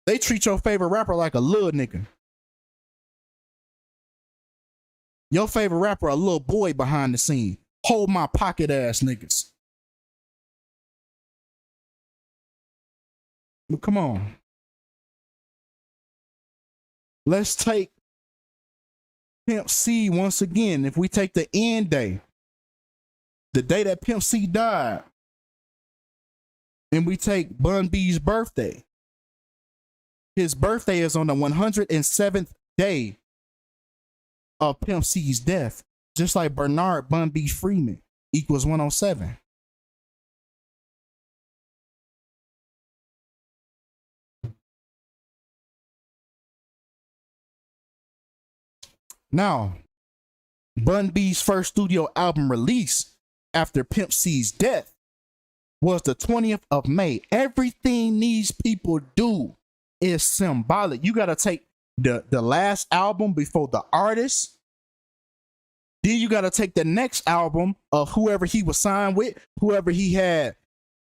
They treat your favorite rapper like a little nigga. Your favorite rapper a little boy behind the scene. Hold my pocket ass niggas. But come on. Let's take Pimp C once again. If we take the end day, the day that Pimp C died, and we take Bun B's birthday. His birthday is on the 107th day of Pimp C's death, just like Bernard Bun B Freeman equals 107. Now, Bun B's first studio album release after Pimp C's death was the 20th of May. Everything these people do is symbolic. You got to take the last album before the artist Then you got to take the next album of whoever he was signed with, whoever he had,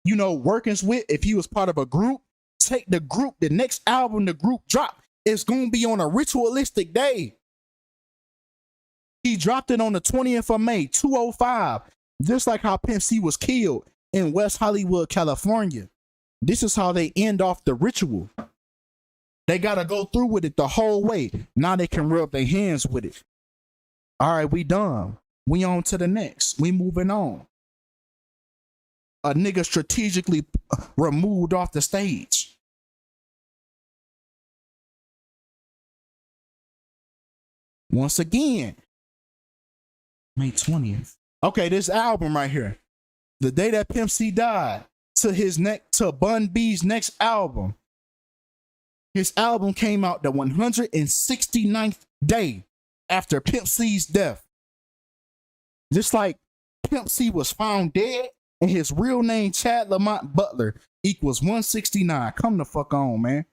you know, workings with. If he was part of a group, take the group, the next album the group dropped, it's going to be on a ritualistic day. He dropped it on the 20th of May, 2005, just like how Pimp C was killed in West Hollywood, California. This is how they end off the ritual. They got to go through with it the whole way. Now they can rub their hands with it. All right, we done. We on to the next. We moving on. A nigga strategically removed off the stage. Once again, May 20th. Okay, this album right here. The day that Pimp C died, to Bun B's next album. His album came out the 169th day after Pimp C's death. Just like Pimp C was found dead and his real name, Chad Lamont Butler, equals 169. Come the fuck on, man.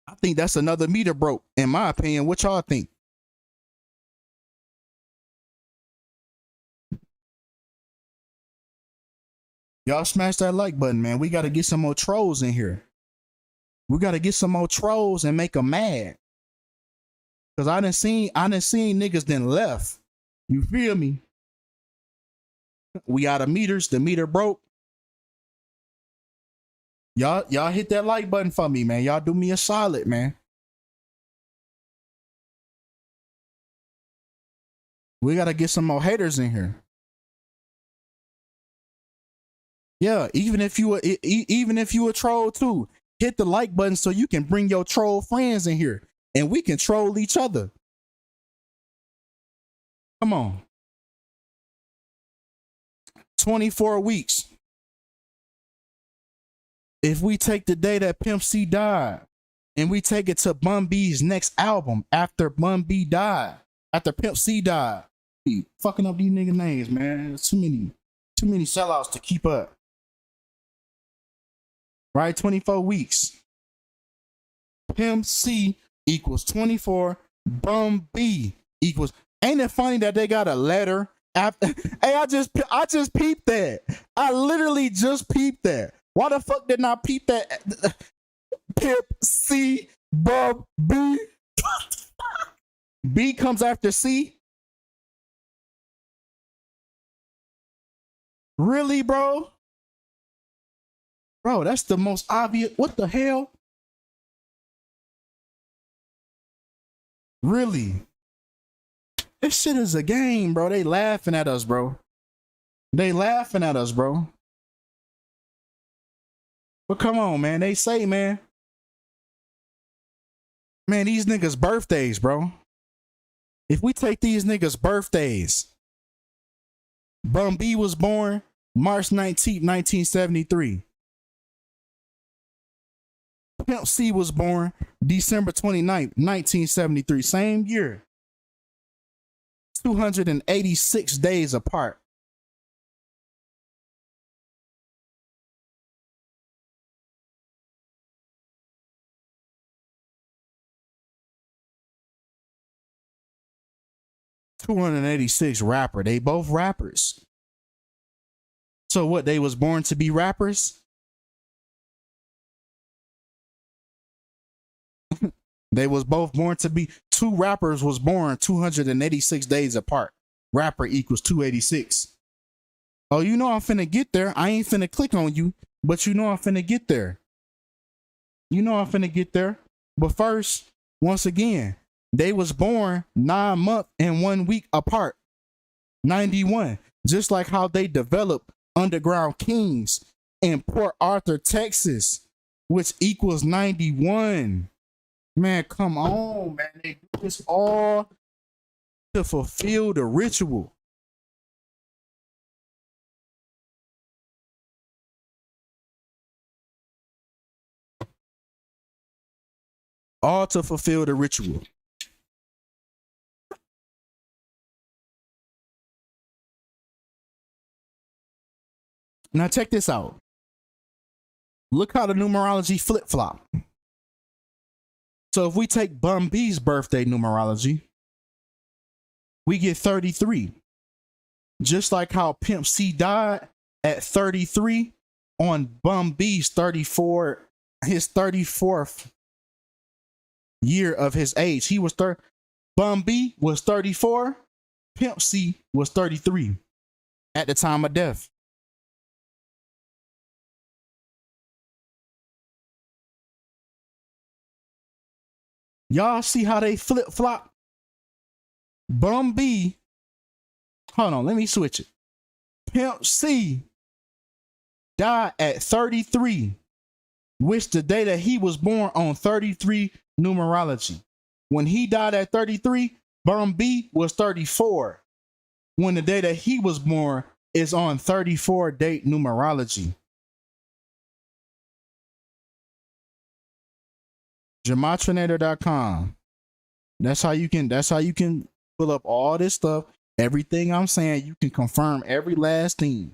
I think that's another meter broke, in my opinion. What y'all think? Y'all smash that like button, man. We got to get some more trolls in here. We got to get some more trolls and make them mad. Cause I done seen niggas then left. You feel me? We out of meters. The meter broke. Y'all hit that like button for me, man. Y'all do me a solid, man. We got to get some more haters in here. Yeah, even if you a troll too, hit the like button so you can bring your troll friends in here and we can troll each other. Come on. 24 weeks. If we take the day that Pimp C died and we take it to Bun B's next album after Bun B died, after Pimp C died, he fucking up these nigga names, man. There's too many sellouts to keep up. Right? 24 weeks. Pimp C equals 24. Bun B equals. Ain't it funny that they got a letter after? Hey, I just peeped that. I literally just peeped that. Why the fuck did not peep that? Pimp C, Bun B. B comes after C. Really, bro? Bro, that's the most obvious. What the hell? Really? This shit is a game, bro. They laughing at us, bro. They laughing at us, bro. But come on, man. They say, man, these niggas' birthdays, bro. If we take these niggas' birthdays, Bun B was born March 19th, 1973. Pimp C was born December 29th, 1973. Same year. 286 days apart. .286 rapper. They both rappers. So what? They was born to be rappers? They was both born to be. Two rappers was born 286 days apart. Rapper equals 286. Oh, you know I'm finna get there. I ain't finna click on you, but you know I'm finna get there. You know I'm finna get there. But first, once again, they was born 9 months and 1 week apart. 91. Just like how they developed Underground Kings in Port Arthur, Texas, which equals 91. Man, come on, man. They do this all to fulfill the ritual. All to fulfill the ritual. Now check this out. Look how the numerology flip-flop. So if we take Bun B's birthday numerology, we get 33. Just like how Pimp C died at 33 on Bun B's 34, his 34th year of his age. He was Bun B was 34, Pimp C was 33 at the time of death. Y'all see how they flip-flop? Bun B, hold on, let me switch it. Pimp C died at 33, which the day that he was born on 33 numerology. When he died at 33, Bun B was 34. When the day that he was born is on 34 date numerology. Gematrinator.com. That's how you can pull up all this stuff. Everything I'm saying, you can confirm every last thing.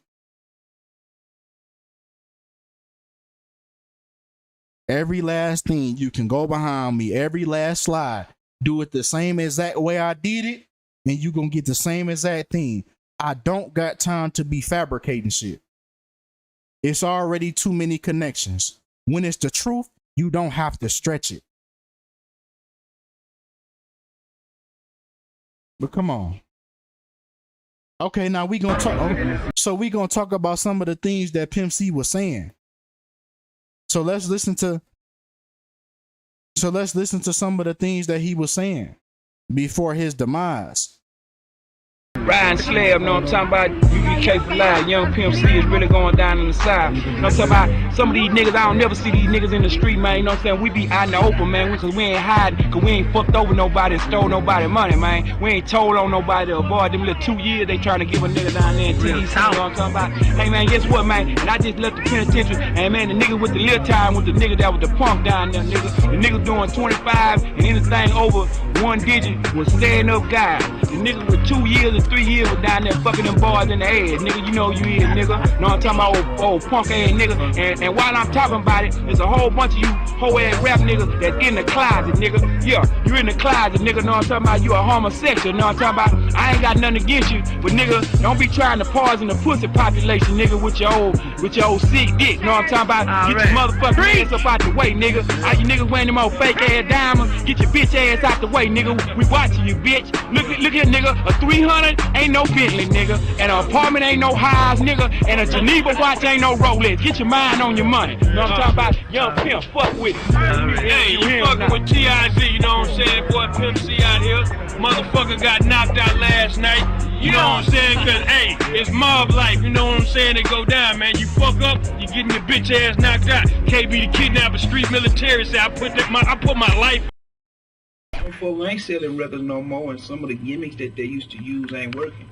Every last thing. You can go behind me. Every last slide. Do it the same exact way I did it, and you're going to get the same exact thing. I don't got time to be fabricating shit. It's already too many connections. When it's the truth, you don't have to stretch it. But come on. Okay, now we gonna talk. So we gonna talk about some of the things that Pimp C was saying. So let's listen to some of the things that he was saying before his demise. Ryan Slab, know what I'm talking about? UBK for life. Young Pimp C is really going down in the side. You know what I'm talking about? Some of these niggas, I don't never see these niggas in the street, man. You know what I'm saying? We be out in the open, man, because we ain't hiding, because we ain't fucked over nobody and stole nobody money, man. We ain't told on nobody to avoid them little 2 years they trying to give a nigga down there in TDC. You know what I'm talking about? Hey, man, guess what, man? And I just left the penitentiary, and man, the nigga with the little time with the nigga that was the punk down there, nigga. The nigga doing 25 and anything over 1 digit was staying up guy. The nigga with 2 years and 3 years was down there fucking them boys in the head, nigga. You know you is, nigga. Know what I'm talking about? Old punk ass nigga. And while I'm talking about it, there's a whole bunch of you hoe ass rap niggas that's in the closet, nigga. Yeah, you in the closet, nigga. Know what I'm talking about? You a homosexual. Know what I'm talking about? I ain't got nothing against you, but nigga, don't be trying to poison the pussy population, nigga, with your old sick dick. Know what I'm talking about? Get your motherfucking ass up out the way, nigga. All you niggas wearing them old fake ass diamonds, get your bitch ass out the way, nigga. We watching you, bitch. Look here, nigga. A 300 ain't no Bentley, nigga. And an apartment ain't no highs, nigga. And a Geneva watch ain't no Rolex. Get your mind on your money. You know what I'm talking about? Young Pimp, fuck with it. Hey, you fucking with T.I.Z., you know what I'm saying? Boy, Pimp C out here. Motherfucker got knocked out last night. You know what I'm saying? Cause, hey, it's mob life. You know what I'm saying? They go down, man. You fuck up, you getting your bitch ass knocked out. KB the kidnapper, street military say I put my life. Folks ain't selling records no more, and some of the gimmicks that they used to use ain't working.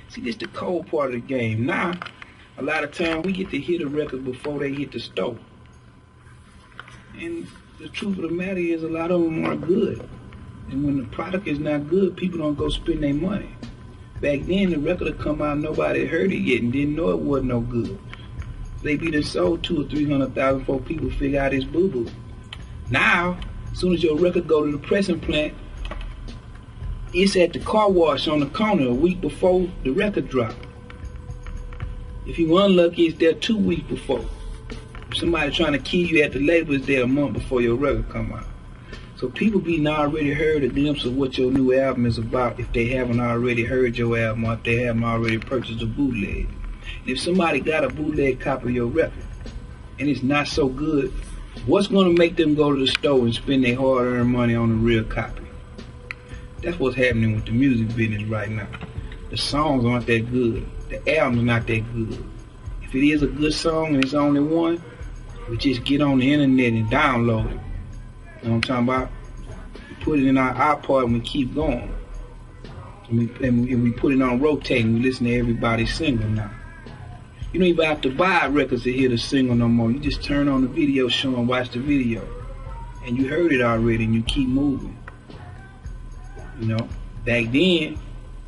See, this the cold part of the game. Now, a lot of time we get to hit a record before they hit the store. And the truth of the matter is a lot of them aren't good. And when the product is not good, people don't go spend their money. Back then, the record would come out, nobody had heard it yet and didn't know it wasn't no good. They be done sold 200,000 or 300,000 before people figure out it's boo-boo. Now, as soon as your record go to the pressing plant, it's at the car wash on the corner a week before the record drop. If you unlucky, it's there 2 weeks before. If somebody trying to kill you at the label, it's there a month before your record come out. So people be already heard a glimpse of what your new album is about if they haven't already heard your album or if they haven't already purchased a bootleg. And if somebody got a bootleg copy of your record and it's not so good, what's going to make them go to the store and spend their hard-earned money on a real copy? That's what's happening with the music business right now. The songs aren't that good. The album's not that good. If it is a good song and it's only one, we just get on the internet and download it. You know what I'm talking about? We put it in our iPod and we keep going. And we put it on rotating. We listen to everybody's single now. You don't even have to buy records to hear the single no more. You just turn on the video show and watch the video. And you heard it already and you keep moving. You know, back then,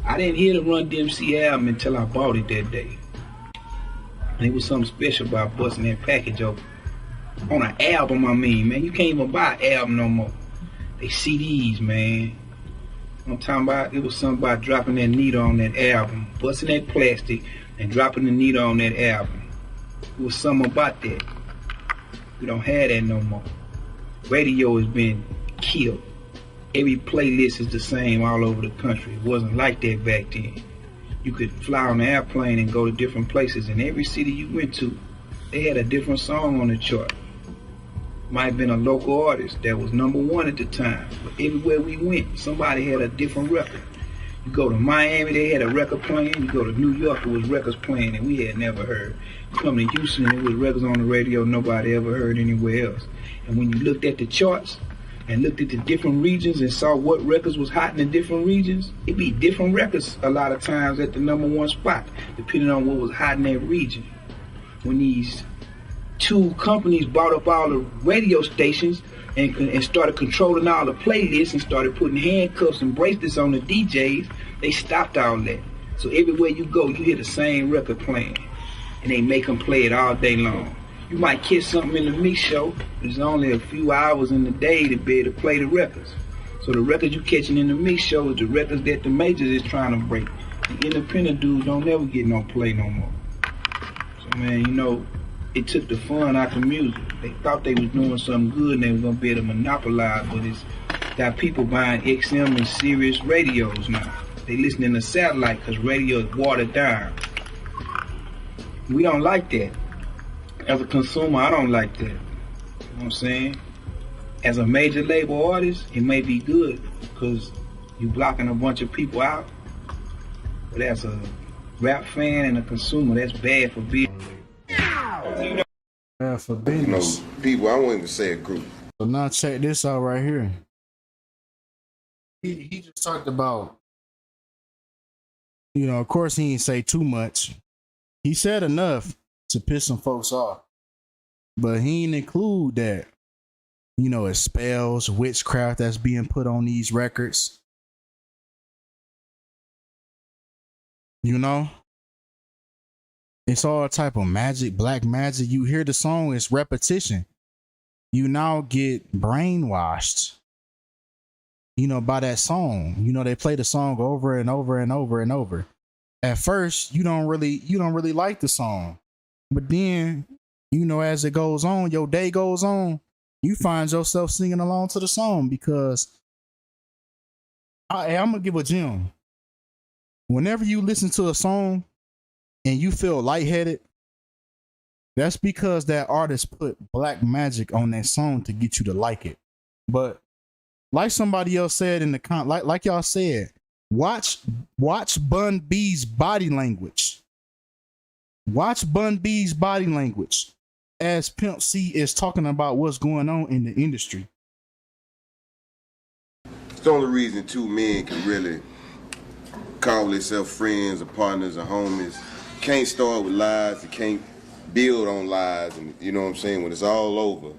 I didn't hear the Run DMC album until I bought it that day. And it was something special about busting that package open. On an album, I mean, man, you can't even buy an album no more. They CDs, man. I'm talking about, it was something about dropping that needle on that album, busting that plastic and dropping the needle on that album. It was something about that. We don't have that no more. Radio has been killed. Every playlist is the same all over the country. It wasn't like that back then. You could fly on an airplane and go to different places. In every city you went to, they had a different song on the chart. Might have been a local artist that was #1 at the time. But everywhere we went, somebody had a different record. You go to Miami, they had a record playing. You go to New York, it was records playing that we had never heard. You come to Houston, it was records on the radio nobody ever heard anywhere else. And when you looked at the charts and looked at the different regions and saw what records was hot in the different regions, it'd be different records a lot of times at the #1 spot, depending on what was hot in that region. When these two companies bought up all the radio stations and started controlling all the playlists and started putting handcuffs and bracelets on the DJs, they stopped all that. So everywhere you go, you hear the same record playing, and they make them play it all day long. You might catch something in the mix show, but it's only a few hours in the day to be able to play the records. So the records you catching in the mix show is the records that the majors is trying to break. The independent dudes don't never get no play no more. So man, you know, it took the fun out of music. They thought they was doing something good and they was gonna be able to monopolize, but it's got people buying XM and Sirius radios now. They listening to satellite because radio is watered down. We don't like that. As a consumer, I don't like that. You know what I'm saying? As a major label artist, it may be good because you blocking a bunch of people out. But as a rap fan and a consumer, that's bad for business. Yeah, for business. You know, people, I won't even say a group. So now check this out right here. He just talked about, you know, of course he didn't say too much. He said enough to piss some folks off. But he didn't include that, you know, it spells, witchcraft that's being put on these records. You know? It's all type of magic, black magic. You hear the song, it's repetition. You now get brainwashed, you know, by that song. You know, they play the song over and over and over and over. At first, you don't really like the song. But then, you know, as it goes on, your day goes on, you find yourself singing along to the song because I'm gonna give a gem. Whenever you listen to a song and you feel lightheaded, that's because that artist put black magic on that song to get you to like it. But like somebody else said in the like y'all said, watch Bun B's body language. Watch Bun B's body language as Pimp C is talking about what's going on in the industry. It's the only reason two men can really call themselves friends or partners or homies. Can't start with lies, you can't build on lies, and you know what I'm saying, when it's all over,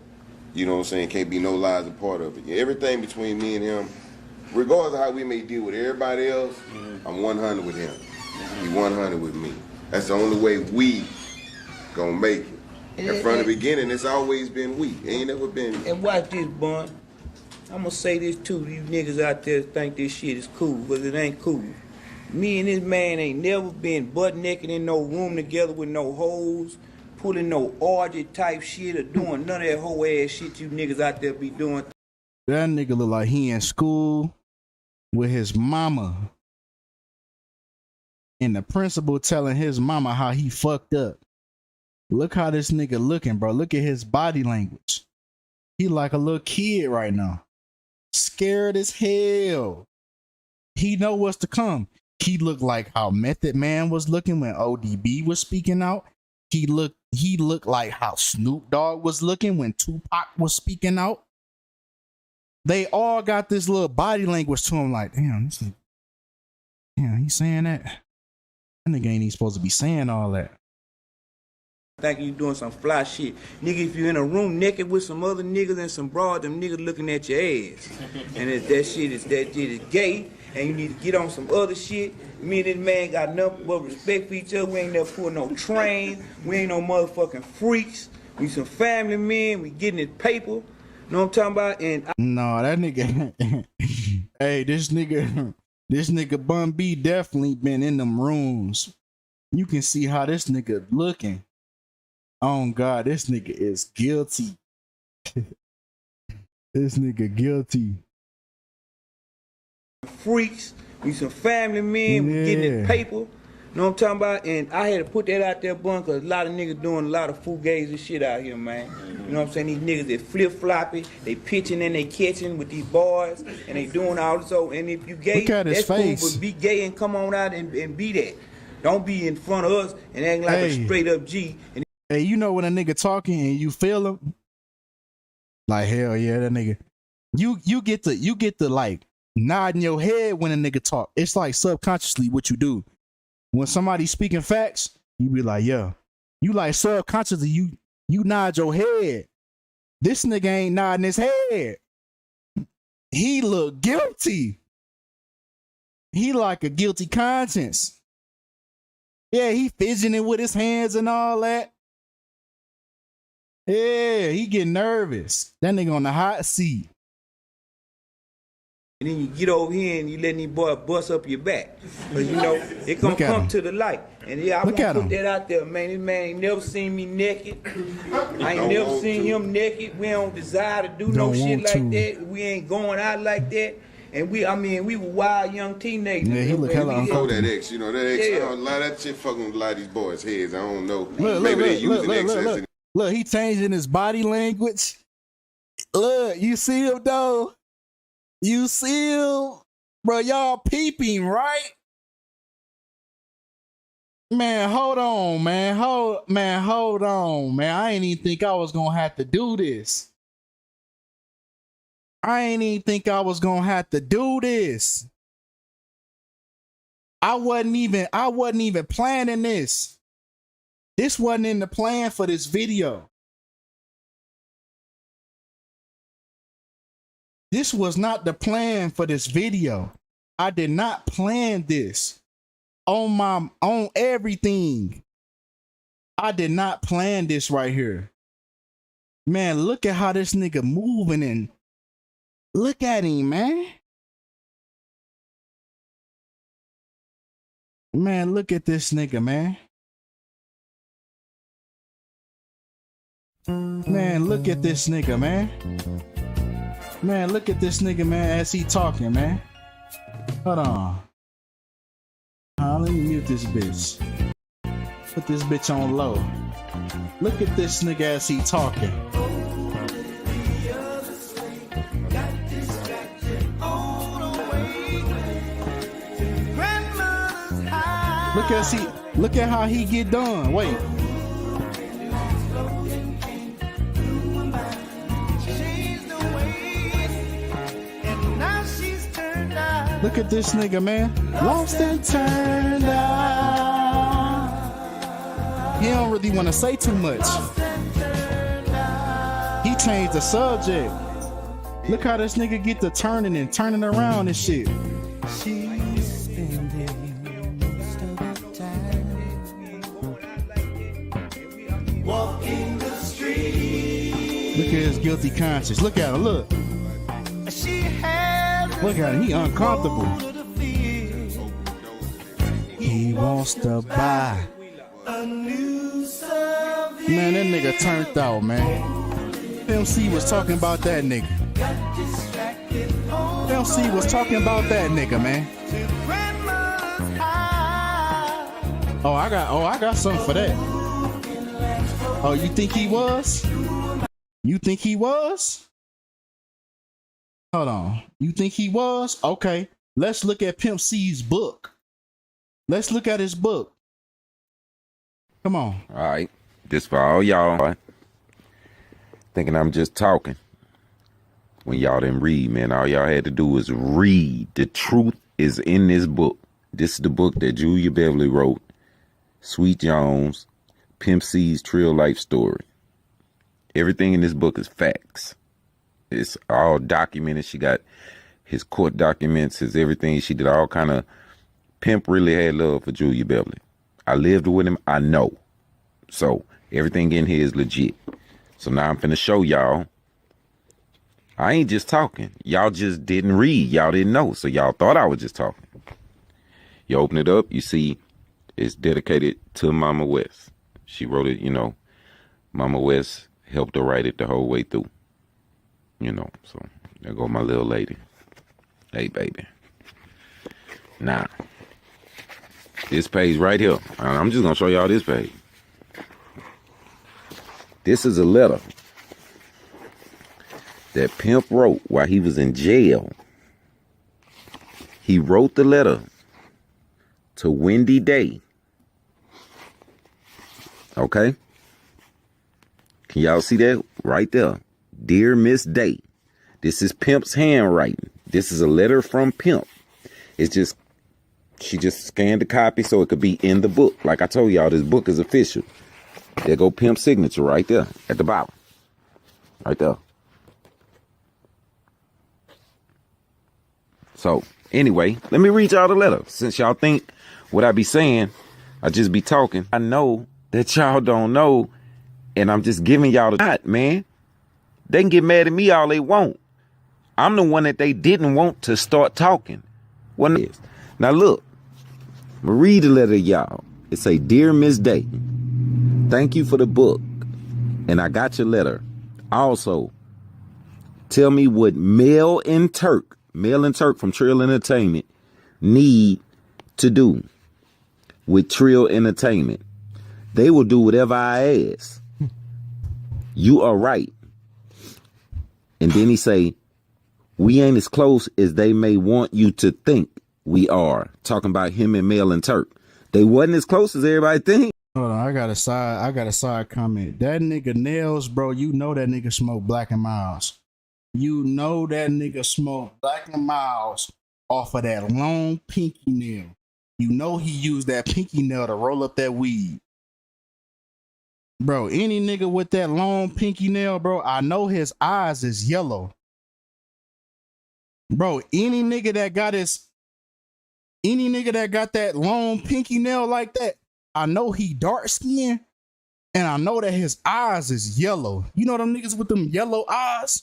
you know what I'm saying, can't be no lies a part of it. Everything between me and him, regardless of how we may deal with everybody else, I'm 100 with him. He 100 with me. That's the only way we gonna make it. And from the beginning, it's always been we. It ain't never been. And watch this, Bun. I'm gonna say this too. These niggas out there think this shit is cool, but it ain't cool. Me and this man ain't never been butt naked in no room together with no hoes, pulling no orgy type shit or doing none of that whole ass shit you niggas out there be doing. That nigga look like he in school with his mama. And the principal telling his mama how he fucked up. Look how this nigga looking, bro. Look at his body language. He like a little kid right now. Scared as hell. He know what's to come. He looked like how Method Man was looking when ODB was speaking out. He looked like how Snoop Dogg was looking when Tupac was speaking out. They all got this little body language to him like, damn, he's saying that. That nigga ain't even supposed to be saying all that. Think you doing some fly shit. Nigga, if you in a room naked with some other niggas and some broad, them niggas looking at your ass. And if that shit is gay, and you need to get on some other shit, me and this man got nothing but respect for each other. We ain't never pulling no train. We ain't no motherfucking freaks. We some family men. We getting this paper. know what I'm talking about? And No, that nigga. Hey, this nigga Bun B definitely been in them rooms. You can see how this nigga looking. Oh God, this nigga is guilty. This nigga guilty. freaks, we some family men, we getting the paper. Know what I'm talking about? And I had to put that out there, Bun, because a lot of niggas doing a lot of fugazi shit out here, man. You know what I'm saying? These niggas that flip-floppy, they pitching and they catching with these boys, and they doing all this. So, and if you gay, that's cool, but be gay and come on out and be that. Don't be in front of us and act like a straight-up G. And hey, you know when a nigga talking and you feel him? Like, hell yeah, that nigga. You get to like nodding your head when a nigga talk. It's like subconsciously what you do. When somebody's speaking facts, you be like, yeah. You like subconsciously, you nod your head. This nigga ain't nodding his head. He look guilty. He like a guilty conscience. Yeah, he fidgeting with his hands and all that. Yeah, he getting nervous. That nigga on the hot seat. And then you get over here and you letting these boys bust up your back. Because, you know, it gonna come to the light. And yeah, I want to put that out there, man. This man ain't never seen me naked. I ain't never seen him naked. We don't desire to do no shit like that. We ain't going out like that. And we were wild young teenagers. Yeah, he look hella uncomfortable. That X, you know, that X, a lot of that shit fucking with a lot of these boys' heads. I don't know. Look, he changing his body language. Look, you see him though? You see him? Bro, y'all peeping, right? Man, hold on, man. Hold on, man. I ain't even think I was gonna have to do this. I ain't even think I was gonna have to do this. I wasn't even planning this. This wasn't in the plan for this video. This was not the plan for this video. I did not plan this on everything. I did not plan this right here. Man, look at how this nigga moving and look at him, man. Man, look at this nigga, man. Man, look at this nigga, man. Man, look at this nigga, man, as he talking, man. Hold on. Let me mute this bitch. Put this bitch on low. Look at this nigga as he talking. Look at how he get done. Wait. Look at this nigga, man. Lost and turned out. He don't really want to say too much. He changed the subject. Look how this nigga get to turning and turning around and shit. Walking the street. Look at his guilty conscience. Look at him, look. Look at him, he uncomfortable. He wants to buy a new service. Man, that nigga turned out, man. Pimp C was talking about that nigga. Pimp C was talking about that nigga, man. Oh, I got something for that. Oh, you think he was? You think he was? Hold on. You think he was? Okay. Let's look at Pimp C's book. Let's look at his book. Come on. All right. This for all y'all thinking I'm just talking. When y'all didn't read, man, all y'all had to do was read. The truth is in this book. This is the book that Julia Beverly wrote. Sweet Jones, Pimp C's Trill Life Story. Everything in this book is facts. It's all documented. She got his court documents, his everything. She did all kind of. Pimp really had love for Julia Beverly. I lived with him. I know. So everything in here is legit. So now I'm finna show y'all I ain't just talking. Y'all just didn't read. Y'all didn't know. So y'all thought I was just talking. You open it up, you see it's dedicated to Mama West. She wrote it, Mama West helped her write it the whole way through. So there go my little lady. Hey, baby. Now, this page right here. I'm just going to show y'all this page. This is a letter that Pimp wrote while he was in jail. He wrote the letter to Wendy Day. Okay? Can y'all see that right there? Dear Miss Day. This is Pimp's handwriting. This is a letter from Pimp. She just scanned the copy so it could be in the book. Like I told y'all, this book is official. There go Pimp's signature right there at the bottom. Right there. So, anyway, let me read y'all the letter. Since y'all think what I be saying, I just be talking. I know that y'all don't know, and I'm just giving y'all the shot, man. They can get mad at me all they want. I'm the one that they didn't want to start talking. What is? Now look, I'm gonna read the letter to y'all. It say, Dear Miss Day, thank you for the book, and I got your letter. Also, tell me what Mel and Turk from Trill Entertainment need to do with Trill Entertainment. They will do whatever I ask. You are right. And then he say, we ain't as close as they may want you to think we are. Talking about him and Mel and Turk. They wasn't as close as everybody think. Hold on, I got a side comment. That nigga Nails, bro, you know that nigga smoke Black and Miles. You know that nigga smoke Black and Miles off of that long pinky nail. You know he used that pinky nail to roll up that weed. Bro, any nigga with that long pinky nail, bro, I know his eyes is yellow. Bro, any nigga that got that long pinky nail like that, I know he dark skinned, and I know that his eyes is yellow. You know them niggas with them yellow eyes?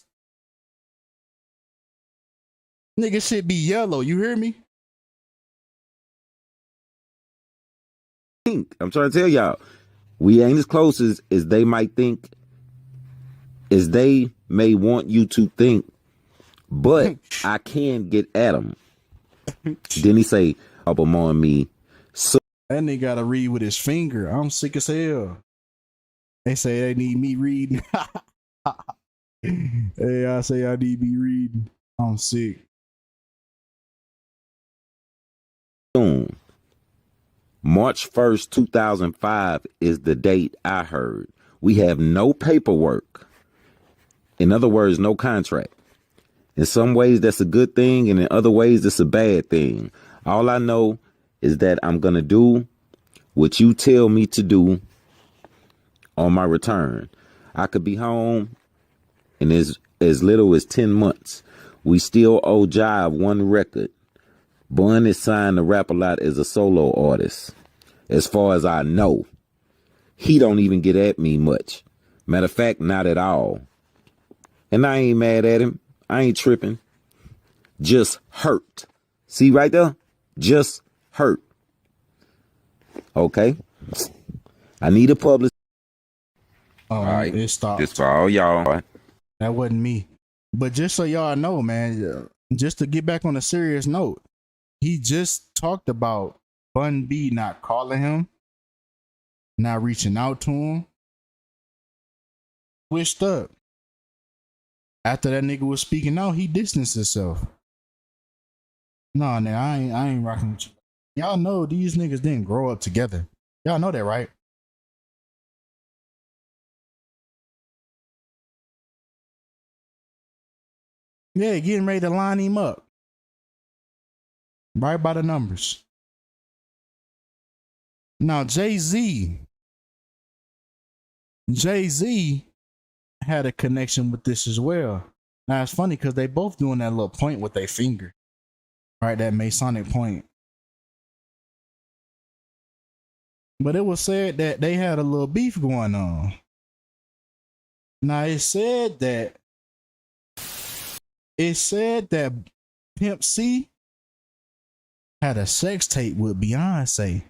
Nigga should be yellow, you hear me? I'm trying to tell y'all, we ain't as close as they might think, as they may want you to think, but I can get at them. Then he say, up on me. So that nigga gotta read with his finger. I'm sick as hell. They say they need me reading. Hey, I say I need me reading. I'm sick. Soon. March 1st, 2005 is the date I heard. We have no paperwork. In other words, no contract. In some ways, that's a good thing, and in other ways, it's a bad thing. All I know is that I'm going to do what you tell me to do on my return. I could be home in as little as 10 months. We still owe Jive one record. Bun is signed to rap a lot as a solo artist. As far as I know, he don't even get at me much. Matter of fact, not at all. And I ain't mad at him. I ain't tripping. Just hurt. See right there? Just hurt. Okay. I need a publicist. All right. It stopped. This for all y'all. That wasn't me. But just so y'all know, man, just to get back on a serious note, he just talked about Bun B not calling him, not reaching out to him. Switched up. After that nigga was speaking out, he distanced himself. Nah, nigga, I ain't rocking with you. Y'all know these niggas didn't grow up together. Y'all know that, right? Yeah, getting ready to line him up. Right by the numbers. Now, Jay-Z had a connection with this as well. Now, it's funny because they both doing that little point with their finger. Right, that Masonic point. But it was said that they had a little beef going on. Now, it said that It said that Pimp C had a sex tape with Beyonce.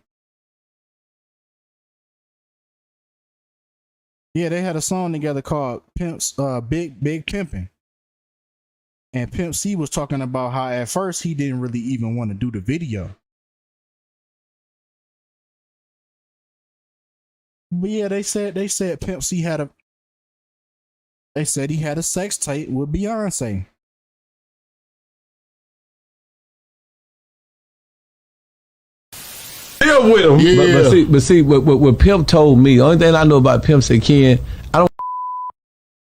Yeah, they had a song together called Pimp's Big Pimpin'. And Pimp C was talking about how at first he didn't really even want to do the video. But yeah, they said Pimp C had a they said he had a sex tape with Beyonce. Still with him. Yeah. But see, what Pimp told me, only thing I know about Pimp said, Ken, I don't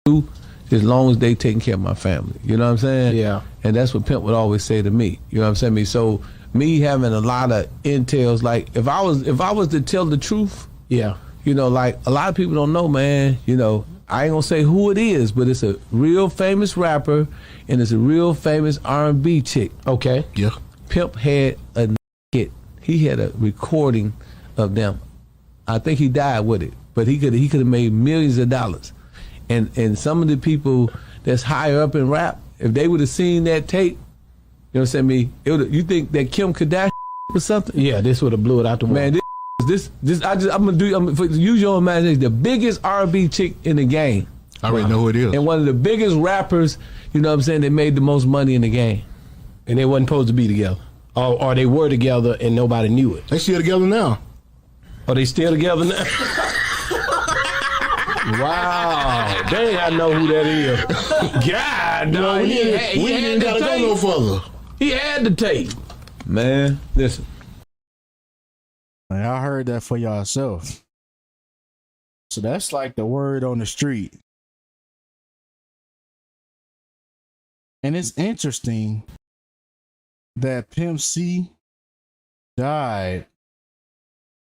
do as long as they taking care of my family. You know what I'm saying? Yeah. And that's what Pimp would always say to me. You know what I'm saying? So me having a lot of intels, like if I was to tell the truth, Yeah. you know, like a lot of people don't know, man. You know, I ain't gonna say who it is, but it's a real famous rapper and it's a real famous R&B chick. Okay. Yeah. Pimp had a hit. He had a recording of them. I think he died with it, but he could have made millions of dollars. And some of the people that's higher up in rap, if they would have seen that tape, you know what I'm saying? You think that Kim Kardashian or something? Yeah, this would have blew it out the wall. Man, I'm gonna use your imagination. The biggest R&B chick in the game. I already know who it is. And one of the biggest rappers, you know what I'm saying, that made the most money in the game. And they wasn't supposed to be together. Or they were together and nobody knew it. They still together now. Are they still together now? Wow. Dang, I know who that is. God, no, we ain't even gotta go no further. He had the tape. Man, listen. Man, I heard that for yourself. So that's like the word on the street. And it's interesting that Pimp C died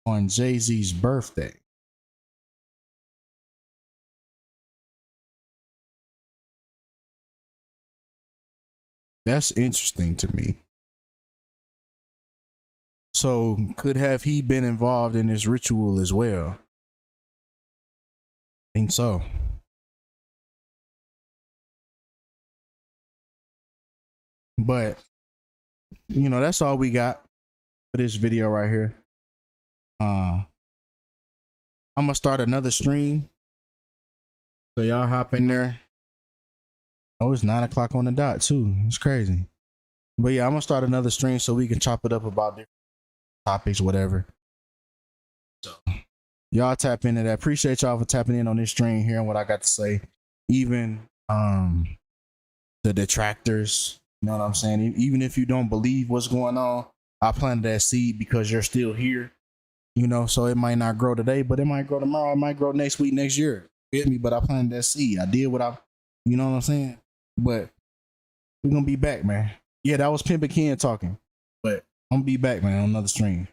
on Jay-Z's birthday. That's interesting to me. So could have he been involved in this ritual as well? I think so. But you know, that's all we got for this video right here. I'm gonna start another stream. So y'all hop in there. Oh, it's 9 o'clock on the dot too. It's crazy. But yeah, I'm gonna start another stream so we can chop it up about different topics, whatever. So y'all tap into that. Appreciate y'all for tapping in on this stream, hearing what I got to say. Even the detractors, you know what I'm saying? Even if you don't believe what's going on, I planted that seed because you're still here. You know, so it might not grow today, but it might grow tomorrow. It might grow next week, next year. Get me? But I planted that seed. I did what you know what I'm saying? But we're gonna be back, man. Yeah, that was Pimp and Ken talking. But I'm gonna be back, man, on another stream.